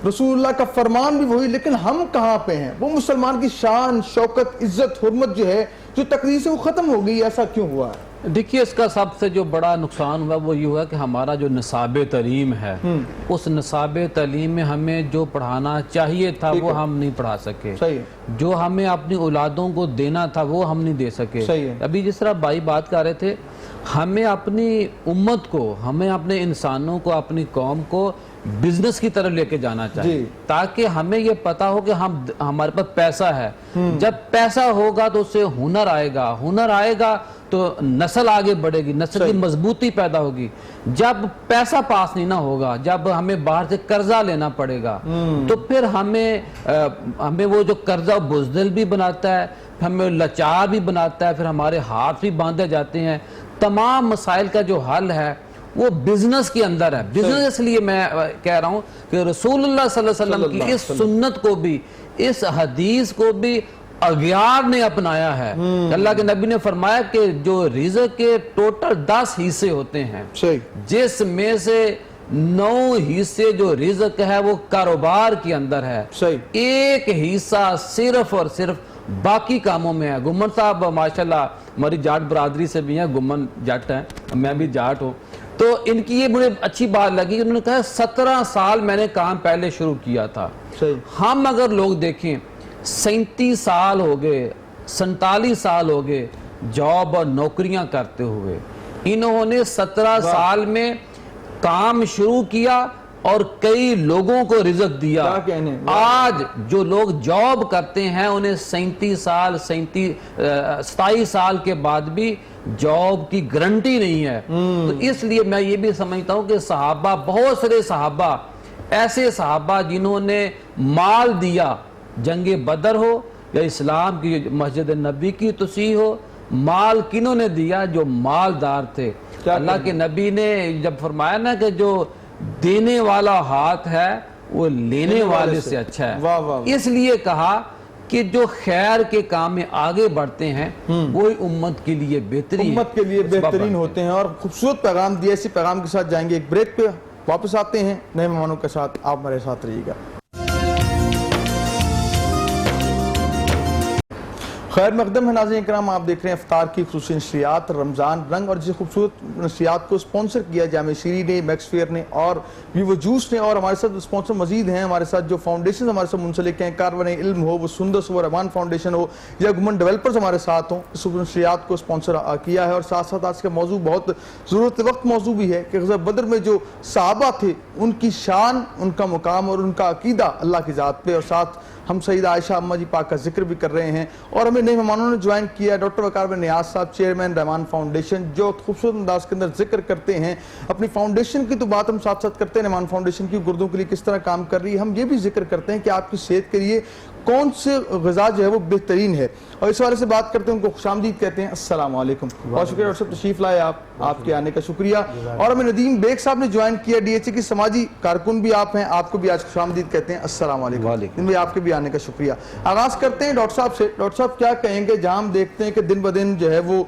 رسول اللہ کا فرمان بھی وہی, لیکن ہم کہاں پہ ہیں؟ وہ مسلمان کی شان, شوکت, عزت, حرمت جو ہے جو تقدیر سے وہ ختم ہو گئی. ایسا کیوں ہوا ہے؟ دیکھیے اس کا سب سے جو بڑا نقصان ہوا وہ یہ ہوا کہ ہمارا جو نصاب تعلیم ہے, اس نصاب تعلیم میں ہمیں جو پڑھانا چاہیے تھا وہ ہم نہیں پڑھا سکے, جو ہمیں اپنی اولادوں کو دینا تھا وہ ہم نہیں دے سکے. ابھی جس طرح بھائی بات کر رہے تھے, ہمیں اپنی امت کو, ہمیں اپنے انسانوں کو, اپنی قوم کو بزنس کی طرف لے کے جانا چاہیے تاکہ ہمیں یہ پتا ہو کہ ہمارے پاس پیسہ ہے. جب پیسہ ہوگا تو اس سے ہنر آئے گا, ہنر آئے گا تو نسل آگے بڑھے گی, نسل کی مضبوطی پیدا ہوگی. جب پیسہ پاس نہیں نہ ہوگا, جب ہمیں باہر سے قرضہ لینا پڑے گا, تو پھر ہمیں وہ جو قرضہ بزدل بھی بناتا ہے, ہمیں لاچار بھی بناتا ہے, پھر ہمارے ہاتھ بھی باندھے جاتے ہیں. تمام مسائل کا جو حل ہے وہ بزنس کے اندر ہے. بزنس اس لیے میں کہہ رہا ہوں کہ رسول اللہ صلی اللہ علیہ وسلم کی اس سنت کو بھی, اس حدیث کو بھی اغیار نے اپنایا ہے. اللہ کے نبی نے فرمایا کہ جو رزق کے ٹوٹل 10 حصے ہوتے ہیں, صحیح, جس میں سے 9 حصے جو رزق ہے وہ کاروبار کے اندر ہے, صحیح, ایک حصہ صرف اور صرف باقی کاموں میں ہے. گمن صاحب ماشاءاللہ ہماری جاٹ برادری سے بھی ہیں, گمن جٹ ہیں, میں بھی جاٹ ہوں, تو ان کی یہ مجھے اچھی بات لگی, انہوں نے کہا 17 سال میں نے کام پہلے شروع کیا تھا. ہم اگر لوگ دیکھیں 37 سال ہو گئے, 47 سال ہو گئے جاب اور نوکریاں کرتے ہوئے, انہوں نے 17 سال میں کام شروع کیا اور کئی لوگوں کو رزق دیا. آج جو لوگ جاب کرتے ہیں انہیں 27 سال کے بعد بھی جاب کی گارنٹی نہیں ہے. تو اس لیے میں یہ بھی سمجھتا ہوں کہ صحابہ, بہت سارے صحابہ, ایسے صحابہ جنہوں نے مال دیا, جنگ بدر ہو یا اسلام کی مسجد نبی کی توسیع ہو, مال کنہوں نے دیا؟ جو مالدار تھے. اللہ کے نبی نے جب فرمایا نا کہ جو دینے والا ہاتھ ہے وہ لینے والے سے اچھا ہے, اس لیے کہا کہ جو خیر کے کام میں آگے بڑھتے ہیں وہی امت کے لیے بہترین ہوتے ہیں. اور خوبصورت پیغام دیا, اسی پیغام کے ساتھ جائیں گے ایک بریک پہ, واپس آتے ہیں نئے مہمانوں کے ساتھ, آپ ہمارے ساتھ رہیے گا. خیر مقدم ہے ناظرین کرام, آپ دیکھ رہے ہیں افطار کی خصوصی نشریات رمضان رنگ, اور جس خوبصورت نشریات کو سپانسر کیا جامع شیری نے, میکس فیئر نے اور ویوو جوس نے, اور ہمارے ساتھ سپانسر مزید ہیں. ہمارے ساتھ جو فاؤنڈیشن ہمارے ساتھ منسلک ہیں, کارون علم ہو, وہ سندس ہو, رحمان فاؤنڈیشن ہو, یا گمن ڈیولپرز ہمارے ساتھ ہوں, اس نشریات کو سپانسر کیا ہے. اور ساتھ ساتھ آج کا موضوع بہت ضرورت وقت موضوع بھی ہے کہ غزوہ بدر میں جو صحابہ تھے ان کی شان, ان کا مقام اور ان کا عقیدہ اللہ کی ذات پہ, اور ساتھ ہم سیدہ عائشہ اماں جی پاک کا ذکر بھی کر رہے ہیں. اور ہمیں نئے مہمانوں نے جوائن کیا, ڈاکٹر وقار بن نیاز صاحب, چیئرمین رحمان فاؤنڈیشن, جو خوبصورت انداز کے اندر ذکر کرتے ہیں اپنی فاؤنڈیشن کی. تو بات ہم ساتھ ساتھ کرتے ہیں رحمان فاؤنڈیشن کی گردوں کے لیے کس طرح کام کر رہی ہے. ہم یہ بھی ذکر کرتے ہیں کہ آپ کی صحت کے لیے کون سے غذا جو ہے وہ بہترین ہے, اور اس والے سے بات کرتے ہیں, ان کو خوش آمدید کہتے ہیں. السلام علیکم, بہت شکریہ ڈاکٹر صاحب تشریف لائے, آپ کے آنے کا شکریہ. اور ہمیں ندیم بیگ صاحب نے جوائن کیا, ڈی ایچ اے کی سماجی کارکن بھی آپ ہیں, آپ کو بھی آج خوش آمدید کہتے ہیں. السلام علیکم, آپ کے بھی آنے کا شکریہ. آغاز کرتے ہیں ڈاکٹر صاحب سے. ڈاکٹر صاحب کیا کہیں گے, جہاں ہم دیکھتے ہیں کہ دن بدن جو ہے وہ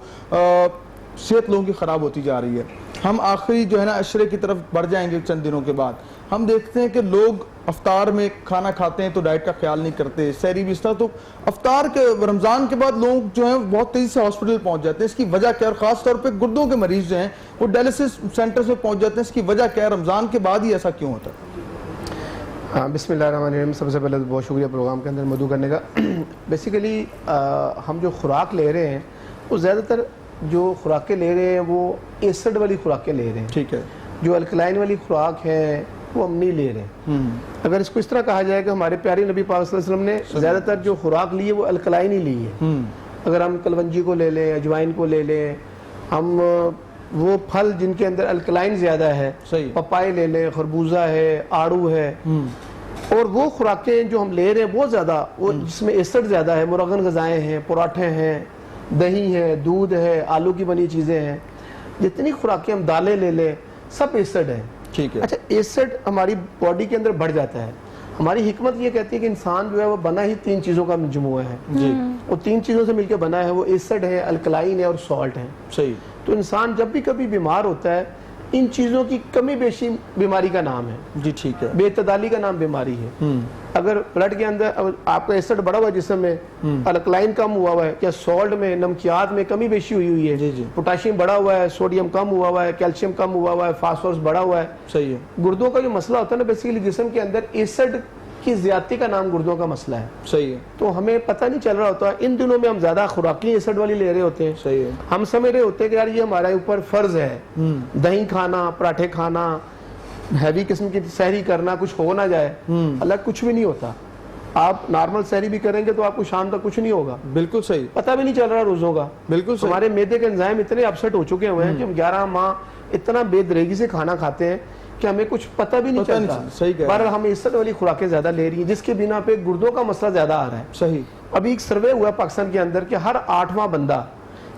صحت لوگوں کی خراب ہوتی جا رہی ہے, ہم آخری جو ہے نا عشرے کی طرف بڑھ جائیں گے چند دنوں کے بعد, ہم دیکھتے ہیں کہ لوگ افطار میں کھانا کھاتے ہیں تو ڈائٹ کا خیال نہیں کرتے, سحری بھی اس طرح, تو افطار کے رمضان کے بعد لوگ جو ہیں بہت تیزی سے ہاسپٹل پہنچ جاتے ہیں. اس کی وجہ کیا ہے؟ اور خاص طور پہ گردوں کے مریض جو ہیں وہ ڈائلسس سینٹرز میں پہنچ جاتے ہیں, اس کی وجہ کیا ہے؟ رمضان کے بعد ہی ایسا کیوں ہوتا ہے؟ بسم اللہ الرحمن الرحیم. سب سے پہلے بہت شکریہ پروگرام کے اندر مدعو کرنے کا. بیسیکلی ہم جو خوراک لے رہے ہیں وہ زیادہ تر جو خوراکیں لے رہے ہیں وہ ایسڈ والی خوراکیں لے رہے ہیں. ٹھیک ہے. جو الکلائن والی خوراک ہے وہ ہم نہیں لے رہے ہیں. اگر اس کو اس طرح کہا جائے کہ ہمارے پیارے نبی پاک صلی اللہ علیہ وسلم نے زیادہ تر جو خوراک لی ہے وہ الکلائن ہی لی ہے. اگر ہم کلونجی کو لے لیں, اجوائن کو لے لیں, ہم وہ پھل جن کے اندر الکلائن زیادہ ہے, پپائے لے لیں, خربوزہ ہے, آڑو ہے, اور وہ خوراکیں جو ہم لے رہے ہیں بہت زیادہ, وہ جس میں ایسڈ زیادہ ہے, مرغن غذائیں ہیں, پراٹھے ہیں, دہی ہے, دودھ ہے, آلو کی بنی چیزیں ہیں, جتنی خوراکیں ہم دالیں لے لیں سب ایسڈ ہیں. ٹھیک ہے. اچھا, ایسڈ ہماری باڈی کے اندر بڑھ جاتا ہے. ہماری حکمت یہ کہتی ہے کہ انسان جو ہے وہ بنا ہی 3 چیزوں کا مجموعہ ہے. جی. وہ 3 چیزوں سے مل کے بنا ہے, وہ ایسڈ ہے, الکلائن ہے اور سالٹ ہے. صحیح. تو انسان جب بھی کبھی بیمار ہوتا ہے ان چیزوں کی کمی بیشی بیماری کا نام ہے. جی ٹھیک ہے. بے اعتدالی کا نام بیماری ہے. اگر بلڈ کے اندر آپ کا ایسڈ بڑا ہوا ہے جسم میں, الکلائن کم ہوا ہوا ہے, یا سالٹ میں, نمکیات میں کمی بیشی ہوئی ہے, پوٹاشیم بڑا ہوا ہے, سوڈیم کم ہوا ہے, کیلشیم کم ہوا ہے, فاسفورس بڑا ہوا ہے. صحیح ہے. گردوں کا جو مسئلہ ہوتا ہے نا بیسیکلی جسم کے اندر ایسڈ کی زیادتی کا نام گردوں کا مسئلہ ہے. صحیح ہے. تو ہمیں پتہ نہیں چل رہا ہوتا, ان دنوں میں ہم زیادہ خوراکی ایسڈ والی لے رہے ہوتے ہیں. صحیح ہے. ہم سمجھ رہے ہوتے ہیں کہ یار یہ ہمارے اوپر فرض ہے, دہی کھانا, پراٹھے کھانا, ہیوی قسم کی سحری کرنا, کچھ ہو نہ جائے. اللہ کچھ بھی نہیں ہوتا. آپ نارمل سحری بھی کریں گے تو آپ کو شام تک کچھ نہیں ہوگا. بالکل صحیح. پتہ بھی نہیں چل رہا روزوں کا. بالکل صحیح. ہمارے میدے کے انزائم اتنے اپسٹ ہو چکے ہوئے ہیں کہ ہم 11 ماہ اتنا بے دریگی سے کھانا کھاتے ہیں کہ ہمیں کچھ پتہ بھی نہیں چلتا. بہرحال ہم ایسڈ والی خوراکیں زیادہ لے رہی ہیں جس کے بنا پہ گردوں کا مسئلہ زیادہ آ رہا ہے. صحیح. ابھی ایک سروے ہوا پاکستان کے اندر کہ ہر 8واں بندہ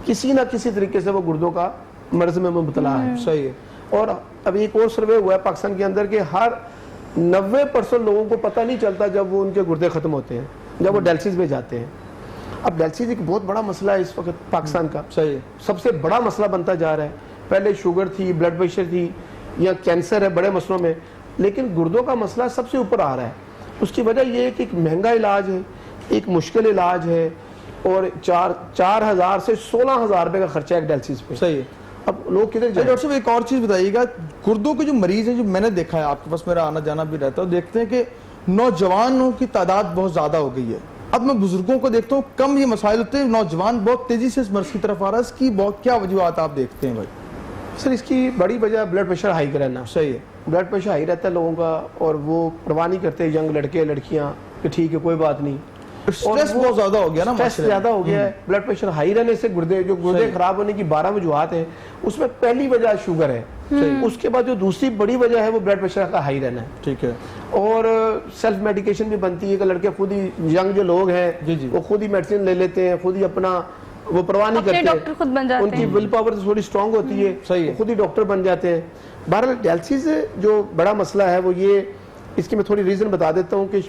کسی نہ کسی طریقے سے وہ گردوں کا مرض میں مبتلا ہے. صحیح ہے. اور ابھی ایک اور سروے ہوا ہے پاکستان کے اندر کہ ہر 90% لوگوں کو پتہ نہیں چلتا جب وہ ان کے گردے ختم ہوتے ہیں, جب وہ ڈائلسس میں جاتے ہیں. اب ڈائلسس ایک بہت بڑا مسئلہ ہے اس وقت پاکستان کا، صحیح ہے، سب سے بڑا مسئلہ بنتا جا رہا ہے. پہلے شوگر تھی، بلڈ پریشر تھی، یا کینسر ہے بڑے مسئلوں میں، لیکن گردوں کا مسئلہ سب سے اوپر آ رہا ہے. اس کی وجہ یہ ہے کہ ایک مہنگا علاج ہے، ایک مشکل علاج ہے، اور 4,000 سے 16,000 روپے کا خرچہ ہے ایک ڈائلسس پہ. صحیح ہے. اب لوگ کدھر جائیں؟ ڈاکٹر صاحب ایک اور چیز بتائیے گا، گردوں کے جو مریض ہیں، جو میں نے دیکھا ہے، آپ کے پاس میرا آنا جانا بھی رہتا ہے، دیکھتے ہیں کہ نوجوانوں کی تعداد بہت زیادہ ہو گئی ہے. اب میں بزرگوں کو دیکھتا ہوں کم یہ مسائل ہوتے ہیں، نوجوان بہت تیزی سے اس مرض کی طرف آ رہا ہے. اس کی بہت کیا وجوہات آپ دیکھتے ہیں بھائی؟ سر اس کی بڑی وجہ بلڈ پریشر ہائی کا رہنا. صحیح ہے. بلڈ پریشر ہائی رہتا ہے لوگوں کا، اور وہ پرواہ نہیں کرتے ینگ لڑکے لڑکیاں کہ ٹھیک ہے کوئی بات نہیں. اسٹریس بہت زیادہ ہو گیا نا، اسٹریس زیادہ ہو گیا ہے. بلڈ پریشر ہائی رہنے سے گردے خراب ہونے کی 12 وجوہات ہیں. اس میں پہلی وجہ شوگر ہے. اس کے بعد جو دوسری بڑی وجہ ہے وہ بلڈ پریشر کا ہائی رہنا ہے. ٹھیک ہے. اور سیلف میڈیکیشن بھی بنتی ہے کہ لڑکے خود ہی، ینگ جو لوگ ہیں وہ خود ہی میڈیسن لے لیتے ہیں، خود ہی اپنا وہ پرواہ نہیں کرتے، ڈاکٹر خود بن جاتے ان کی ول پاور تھوڑی اسٹرانگ ہوتی ہے، وہ خود ہی ڈاکٹر بن جاتے ہیں. بہرحال ڈائلسس جو بڑا مسئلہ ہے وہ یہ، اس کی میں تھوڑی ریزن بتا دیتا ہوں کہ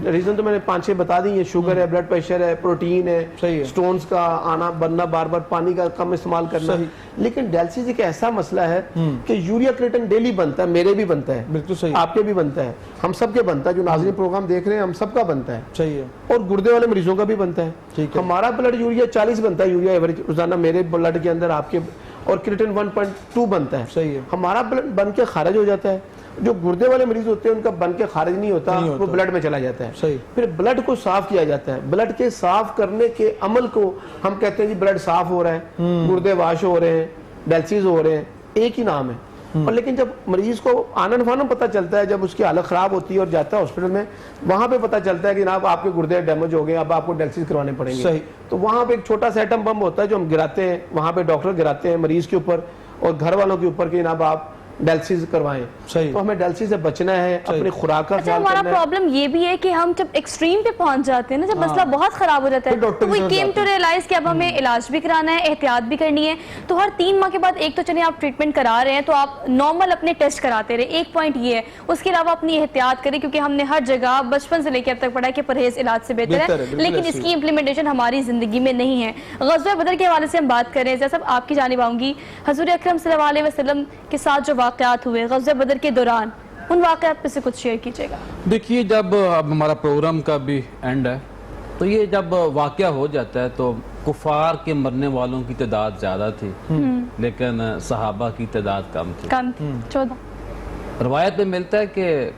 ریزن تو میں نے 5-6 بتا دی ہیں. شوگر ہے، بلڈ پریشر ہے، پروٹین ہے، سٹونز کا آنا بننا، بار بار پانی کا کم استعمال کرنا. لیکن ڈائلسس ایک ایسا مسئلہ ہے کہ یوریا کریٹن ڈیلی بنتا ہے، میرے بھی بنتا ہے، بالکل صحیح، آپ کے بھی بنتا ہے، ہم سب کے بنتا ہے، جو ناظرین پروگرام دیکھ رہے ہیں ہم سب کا بنتا ہے. صحیح ہے. اور گردے والے مریضوں کا بھی بنتا ہے. ہمارا بلڈ یوریا 40 بنتا ہے، یوریا ایوریج روزانہ میرے بلڈ کے اندر، آپ کے، اور کریٹن 1.2 بنتا ہے. صحیح ہے. ہمارا بلڈ بن کے خارج ہو جاتا ہے. جو گردے والے مریض ہوتے ہیں ان کا بن کے خارج نہیں ہوتا، وہ بلڈ میں چلا جاتا ہے. پھر بلڈ کو صاف کیا جاتا ہے. بلڈ کے صاف کرنے کے عمل کو ہم کہتے ہیں جی بلڈ صاف ہو رہا ہے، گردے واش ہو رہے ہیں، ڈائلسس ہو رہے ہیں، ایک ہی نام ہے. اور لیکن جب مریض کو آنن فانن پتہ چلتا ہے، جب اس کی حالت خراب ہوتی ہے اور جاتا ہے ہاسپٹل میں، وہاں پہ پتہ چلتا ہے کہ جناب آپ کے گردے ڈیمیج ہو گئے، اب آپ کو ڈائلسس کروانے پڑیں گے. تو وہاں پہ ایک چھوٹا سا ایٹم بم ہوتا ہے جو ہم گراتے ہیں، وہاں پہ ڈاکٹر گراتے ہیں مریض کے اوپر اور گھر والوں کے اوپر کہ جناب آپ ڈائلسس کروائیں. تو ہمیں ڈائلسس سے بچنا ہے، اپنی خوراک کا خیال کرنا ہے. ہمارا پرابلم یہ بھی ہے کہ ہم جب ایکسٹریم پہ پہنچ جاتے ہیں نا، جب مسئلہ بہت خراب ہو جاتا ہے، تو we came to realize کہ اب ہمیں علاج بھی کرانا ہے، احتیاط بھی کرنی ہے. تو ہر 3 ماہ کے بعد ایک تو چلیں آپ ٹریٹمنٹ کرا رہے ہیں تو آپ نارمل اپنے ٹیسٹ کراتے رہے. ایک پوائنٹ یہ ہے. اس کے علاوہ اپنی احتیاط کریں، کیونکہ ہم نے ہر جگہ بچپن سے لے کے اب تک پڑھا ہے کہ پرہیز علاج سے بہتر ہے، لیکن اس کی امپلیمنٹیشن ہماری زندگی میں نہیں ہے. غزوہ بدر کے حوالے سے ہم بات کر رہے ہیں. جیسا آپ کی جانب آؤں گی، حضور اکرم صلی اللہ علیہ وسلم کے ساتھ جو واقعات ہوئے غزوہ بدر کے دوران، ان واقعات پہ سے کچھ شیئر کیجئے گا. دیکھیے، جب اب ہمارا پروگرام کا بھی اینڈ ہے تو یہ جب واقعہ ہو جاتا ہے تو کفار کے مرنے والوں کی تعداد زیادہ تھی، لیکن صحابہ کی تعداد کم تھی. 14. روایت میں ملتا ہے کہ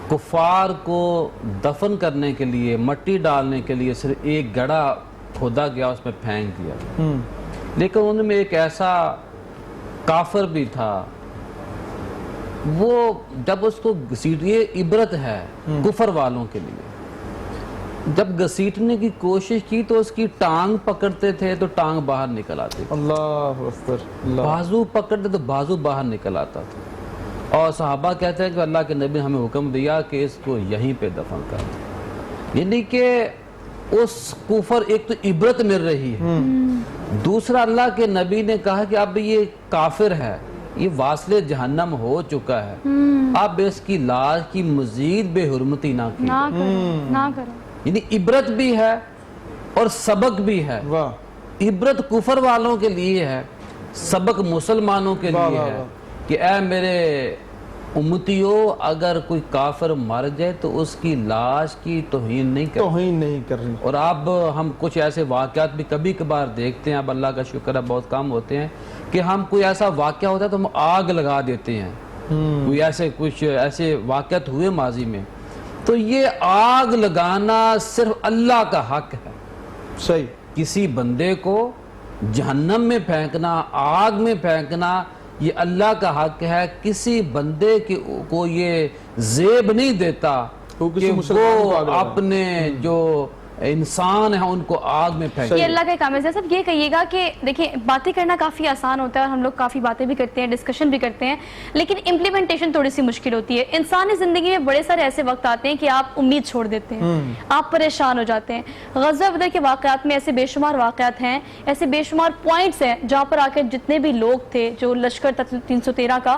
کفار کو دفن کرنے کے لیے، مٹی ڈالنے کے لیے صرف ایک گڑھا کھودا گیا، اس میں پھینک دیا. لیکن ان میں ایک ایسا کافر بھی تھا، وہ جب اس کو یہ عبرت ہے کفر والوں کے لیے، جب گھسیٹنے کی کوشش کی تو اس کی ٹانگ پکڑتے تھے تو ٹانگ باہر نکل آتی، اللہ اکبر، بازو پکڑتے تو بازو باہر نکل آتا تھا. اور صحابہ کہتے ہیں کہ اللہ کے نبی نے ہمیں حکم دیا کہ اس کو یہیں پہ دفن کر دیں. یعنی کہ اس کفر، ایک تو عبرت مل رہی ہے، دوسرا اللہ کے نبی نے کہا کہ اب یہ کافر ہے، یہ واصل جہنم ہو چکا ہے، اب اس کی لاش کی مزید بے حرمتی نہ کی، نہ کرو. یعنی عبرت بھی ہے اور سبق بھی ہے. عبرت کفر والوں کے لیے ہے، سبق مسلمانوں کے لیے ہے کہ اے میرے امتیوں، اگر کوئی کافر مر جائے تو اس کی لاش کی توہین نہیں کرنی. اور اب ہم کچھ ایسے واقعات بھی کبھی کبھار دیکھتے ہیں، اب اللہ کا شکر ہے بہت کم ہوتے ہیں، کہ ہم کوئی ایسا واقعہ ہوتا ہے تو ہم آگ لگا دیتے ہیں. کوئی کچھ ایسے واقعات ہوئے ماضی میں، تو یہ آگ لگانا صرف اللہ کا حق ہے. صحیح. کسی بندے کو جہنم میں پھینکنا، آگ میں پھینکنا، یہ اللہ کا حق ہے. کسی بندے کو یہ زیب نہیں دیتا کہ وہ اپنے جو انسان ہیں ان کو آگ میں پھینک. یہ اللہ کا کام ہے. صاحب یہ کہیے گا کہ دیکھیں باتیں کرنا کافی آسان ہوتا ہے اور ہم لوگ کافی باتیں بھی کرتے ہیں, ڈسکشن بھی کرتے ہیں, لیکن امپلیمنٹیشن تھوڑی سی مشکل ہوتی ہے. انسانی زندگی میں بڑے سارے ایسے وقت آتے ہیں کہ آپ امید چھوڑ دیتے ہیں, آپ پریشان ہو جاتے ہیں. غزوہ بدر کے واقعات میں ایسے بے شمار واقعات ہیں, ایسے بے شمار پوائنٹس ہیں جہاں پر آ کے جتنے بھی لوگ تھے, جو لشکر 313 کا,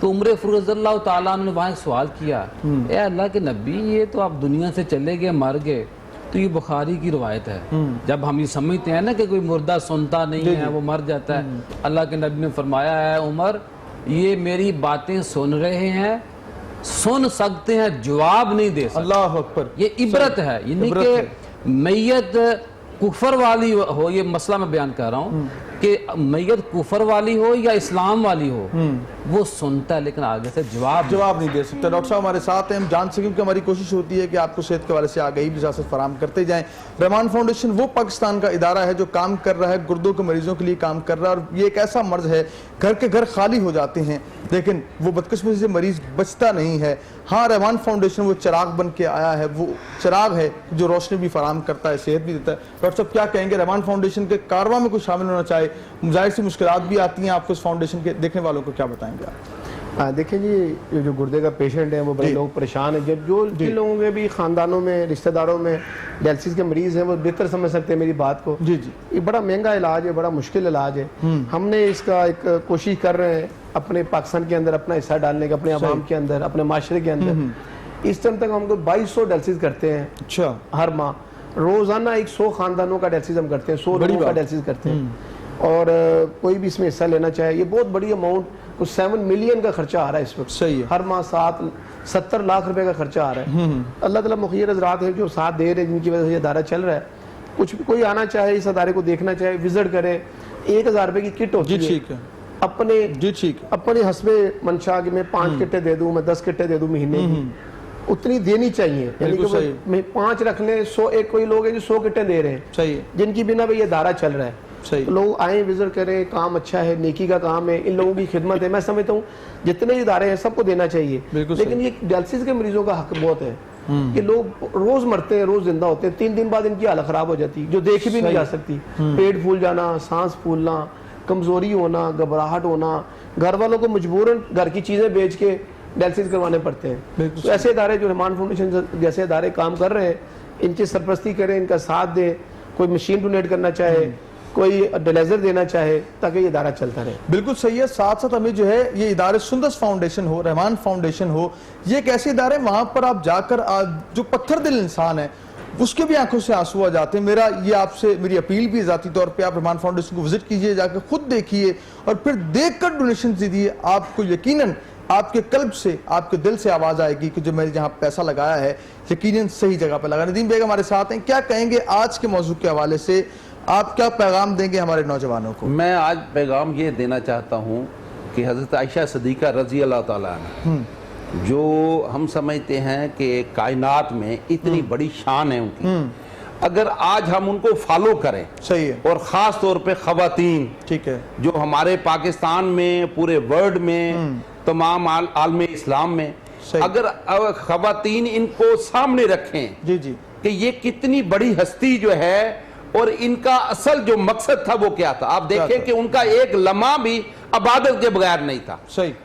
تو عمر فاروق رضی اللہ تعالیٰ عنہ نے وہاں ایک سوال کیا، اے اللہ کے نبی یہ تو آپ دنیا سے چلے گئے مر گئے، تو یہ بخاری کی روایت ہے، جب ہم یہ سمجھتے ہیں نا کہ کوئی مردہ سنتا نہیں ہے وہ مر جاتا ہے، اللہ کے نبی نے فرمایا ہے عمر یہ میری باتیں سن رہے ہیں، سن سکتے ہیں، جواب نہیں دے سکتے۔ اللہ اکبر، یہ عبرت ہے، یعنی کہ میت کفر والی ہو، یہ مسئلہ میں بیان کر رہا ہوں کہ میت کفر والی ہو یا اسلام والی ہو، وہ سنتا ہے لیکن آگے سے جواب نہیں دے سکتا۔ ڈاکٹر صاحب ہمارے ساتھ ہیں، ہم جان سکیں کہ ہماری کوشش ہوتی ہے کہ آپ کو صحت کے حوالے سے آگاہی بھی ساتھ فراہم کرتے جائیں۔ رحمان فاؤنڈیشن وہ پاکستان کا ادارہ ہے جو کام کر رہا ہے، گردوں کے مریضوں کے لیے کام کر رہا ہے، اور یہ ایک ایسا مرض ہے گھر کے گھر خالی ہو جاتے ہیں لیکن وہ بدقسمتی سے مریض بچتا نہیں ہے۔ ہاں رحمان فاؤنڈیشن وہ چراغ بن کے آیا ہے، وہ چراغ ہے جو روشنی بھی فراہم کرتا ہے، صحت بھی دیتا ہے۔ ڈاکٹر صاحب کیا کہیں گے، رحمان فاؤنڈیشن کے کارواں میں کوئی شامل ہونا چاہے، ظاہر سی مشکلات بھی آتی ہیں آپ کو، اس فاؤنڈیشن کے دیکھنے والوں کو کیا بتائیں گے آپ؟ دیکھیں جی جو گردے کا پیشنٹ ہے وہ بڑے لوگ پریشان ہیں، جن لوگوں کے بھی خاندانوں میں رشتہ داروں میں ڈائلسس کے مریض ہیں وہ بہتر سمجھ سکتے ہیں میری بات کو۔ یہ بڑا مہنگا علاج ہے، بڑا مشکل علاج ہے۔ ہم نے اس کا ایک کوشش کر رہے ہیں اپنے پاکستان کے اندر اپنا حصہ ڈالنے کا، اپنے عوام کے اندر، اپنے معاشرے کے اندر۔ اس ٹائم تک ہم کو 2200 ڈائلسس کرتے ہیں ہر ماہ، روزانہ 100 خاندانوں کا ڈائلسس ہم کرتے ہیں، 100 لوگوں کا ڈائلسس کرتے ہیں، اور کوئی بھی اس میں حصہ لینا چاہے۔ یہ بہت بڑی اماؤنٹ، کچھ 7 ملین کا خرچہ آ رہا ہے اس وقت، ہر ماہ 70 لاکھ روپے کا خرچہ آ رہا ہے۔ اللہ تعالیٰ مخیر حضرات ہیں جو ساتھ دے رہے ہیں، جن کی وجہ سے یہ ادارہ چل رہا ہے۔ کچھ بھی کوئی آنا چاہے، اس ادارے کو دیکھنا چاہے، وزٹ کرے، 1000 روپے کی کٹ ہوتی ہے، اپنے حسب منشا کہ میں 5 کٹیں دے دوں، میں 10 کٹیں دے دوں مہینے کی، اتنی دینی چاہیے، یعنی کہ میں 5 رکھ لیں، 100 ایک کوئی لوگ ہیں جو 100 کٹیں دے رہے ہیں، جن کی بنا پہ یہ ادارہ چل رہا ہے۔ لوگ آئیں، وزٹ کریں، کام اچھا ہے، نیکی کا کام ہے، ان لوگوں کی خدمت ہے۔ میں سمجھتا ہوں جتنے ادارے ہیں سب کو دینا چاہیے، لیکن یہ ڈائلسس کے مریضوں کا حق بہت ہے کہ لوگ روز مرتے ہیں، روز زندہ ہوتے ہیں، 3 دن بعد ان کی حالت خراب ہو جاتی ہے جو دیکھی بھی نہیں جا سکتی، پیٹ پھول جانا، سانس پھولنا، کمزوری ہونا، گھبراہٹ ہونا، گھر والوں کو مجبوراً گھر کی چیزیں بیچ کے ڈائلسس کروانے پڑتے ہیں۔ تو ایسے ادارے جو رحمان فاؤنڈیشن جیسے ادارے کام کر رہے ہیں، ان کی سرپرستی کریں، ان کا ساتھ دیں، کوئی مشین ڈونیٹ کرنا چاہے، کوئی ڈیلیزر دینا چاہے، تاکہ یہ ادارہ چلتا رہے۔ بالکل صحیح ہے۔ ساتھ ساتھ ہمیں جو ہے یہ ادارے سندس فاؤنڈیشن ہو، رحمان فاؤنڈیشن ہو، یہ ایک ایسے ادارے وہاں پر آپ جا کر جو پتھر دل انسان ہے اس کے بھی آنکھوں سے آنسو آ جاتے ہیں۔ میرا یہ آپ سے میری اپیل بھی ذاتی طور پہ، آپ رحمان فاؤنڈیشن کو وزٹ کیجئے، جا کے خود دیکھیے اور پھر دیکھ کر ڈونیشن دیجیے، آپ کو یقیناً آپ کے قلب سے، آپ کے دل سے آواز آئے گی کہ جو میں نے جہاں پیسہ لگایا ہے یقیناً صحیح جگہ پہ لگا۔ ندیم بیگ ہمارے ساتھ ہیں، کیا کہیں گے آج کے موضوع کے حوالے سے، آپ کیا پیغام دیں گے ہمارے نوجوانوں کو؟ میں آج پیغام یہ دینا چاہتا ہوں کہ حضرت عائشہ صدیقہ رضی اللہ تعالیٰ عنہ، جو ہم سمجھتے ہیں کہ کائنات میں اتنی بڑی شان ہے ان کی، اگر آج ہم ان کو فالو کریں، صحیح ہے، اور خاص طور پہ خواتین، ٹھیک ہے، جو ہمارے پاکستان میں، پورے ورلڈ میں، تمام عالم اسلام میں، اگر خواتین ان کو سامنے رکھیں کہ یہ کتنی بڑی ہستی جو ہے اور ان کا اصل جو مقصد تھا وہ کیا تھا، آپ دیکھیں کہ ان کا ایک لمحہ بھی عبادت کے بغیر نہیں تھا۔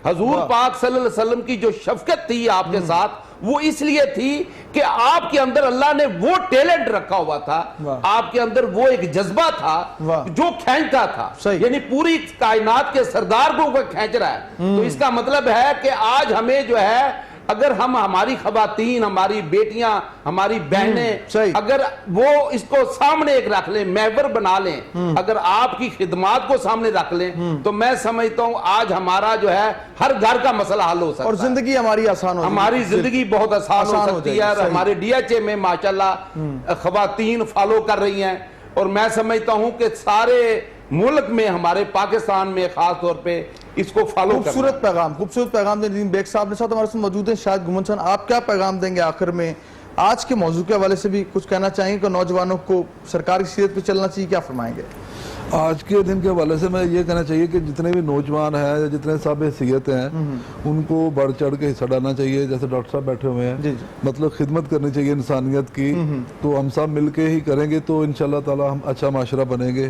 حضور پاک صلی اللہ علیہ وسلم کی جو شفقت تھی آپ کے ساتھ، وہ اس لیے تھی کہ آپ کے اندر اللہ نے وہ ٹیلنٹ رکھا ہوا تھا، آپ کے اندر وہ ایک جذبہ تھا جو کھینچتا تھا، یعنی پوری کائنات کے سردار کو کھینچ رہا ہے۔ تو اس کا مطلب ہے کہ آج ہمیں جو ہے، اگر ہم ہماری خواتین، ہماری بیٹیاں، ہماری بہنیں، اگر وہ اس کو سامنے ایک رکھ لیں، محور بنا لیں، اگر آپ کی خدمات کو سامنے رکھ لیں، تو میں سمجھتا ہوں آج ہمارا جو ہے ہر گھر کا مسئلہ حل ہو سکتا ہے، اور زندگی ہماری آسان ہو، ہماری زندگی بہت آسان ہو سکتی ہے۔ ہمارے ڈی ایچ اے میں ماشاءاللہ خواتین فالو کر رہی ہیں، اور میں سمجھتا ہوں کہ سارے ملک میں، ہمارے پاکستان میں خاص طور پہ اس کو فالو کرنا۔ خوبصورت پیغام دیں ندیم بیگ صاحب نے، ساتھ ہمارے ساتھ موجود ہیں شاہد گھمن صاحب، آپ کیا پیغام دیں گے آخر میں؟ آج کے موضوع کے حوالے سے بھی کچھ کہنا چاہیں گے کہ نوجوانوں کو سرکار کی سیرت پہ چلنا چاہیے، کیا فرمائیں گے؟ آج کے دن کے حوالے سے میں یہ کہنا چاہیے کہ جتنے بھی نوجوان ہیں یا جتنے صاحب حیثیت ہیں ان کو بڑھ چڑھ کے حصہ ڈالنا چاہیے، جیسے ڈاکٹر صاحب بیٹھے ہوئے ہیں، مطلب خدمت کرنی چاہیے انسانیت کی، تو ہم سب مل کے ہی کریں گے تو انشاءاللہ تعالی ہم اچھا معاشرہ بنیں گے۔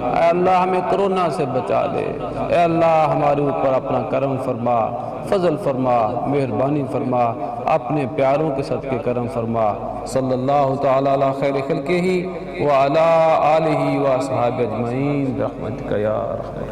اے اللہ ہمیں کرونا سے بچا لے، اے اللہ ہمارے اوپر اپنا کرم فرما، فضل فرما، مہربانی فرما، اپنے پیاروں کے صدقے کرم فرما۔ صلی اللہ تعالی علی خیر خلقہ وعلی آلہ و اصحابہ اجمعین برحمتک یا ارحم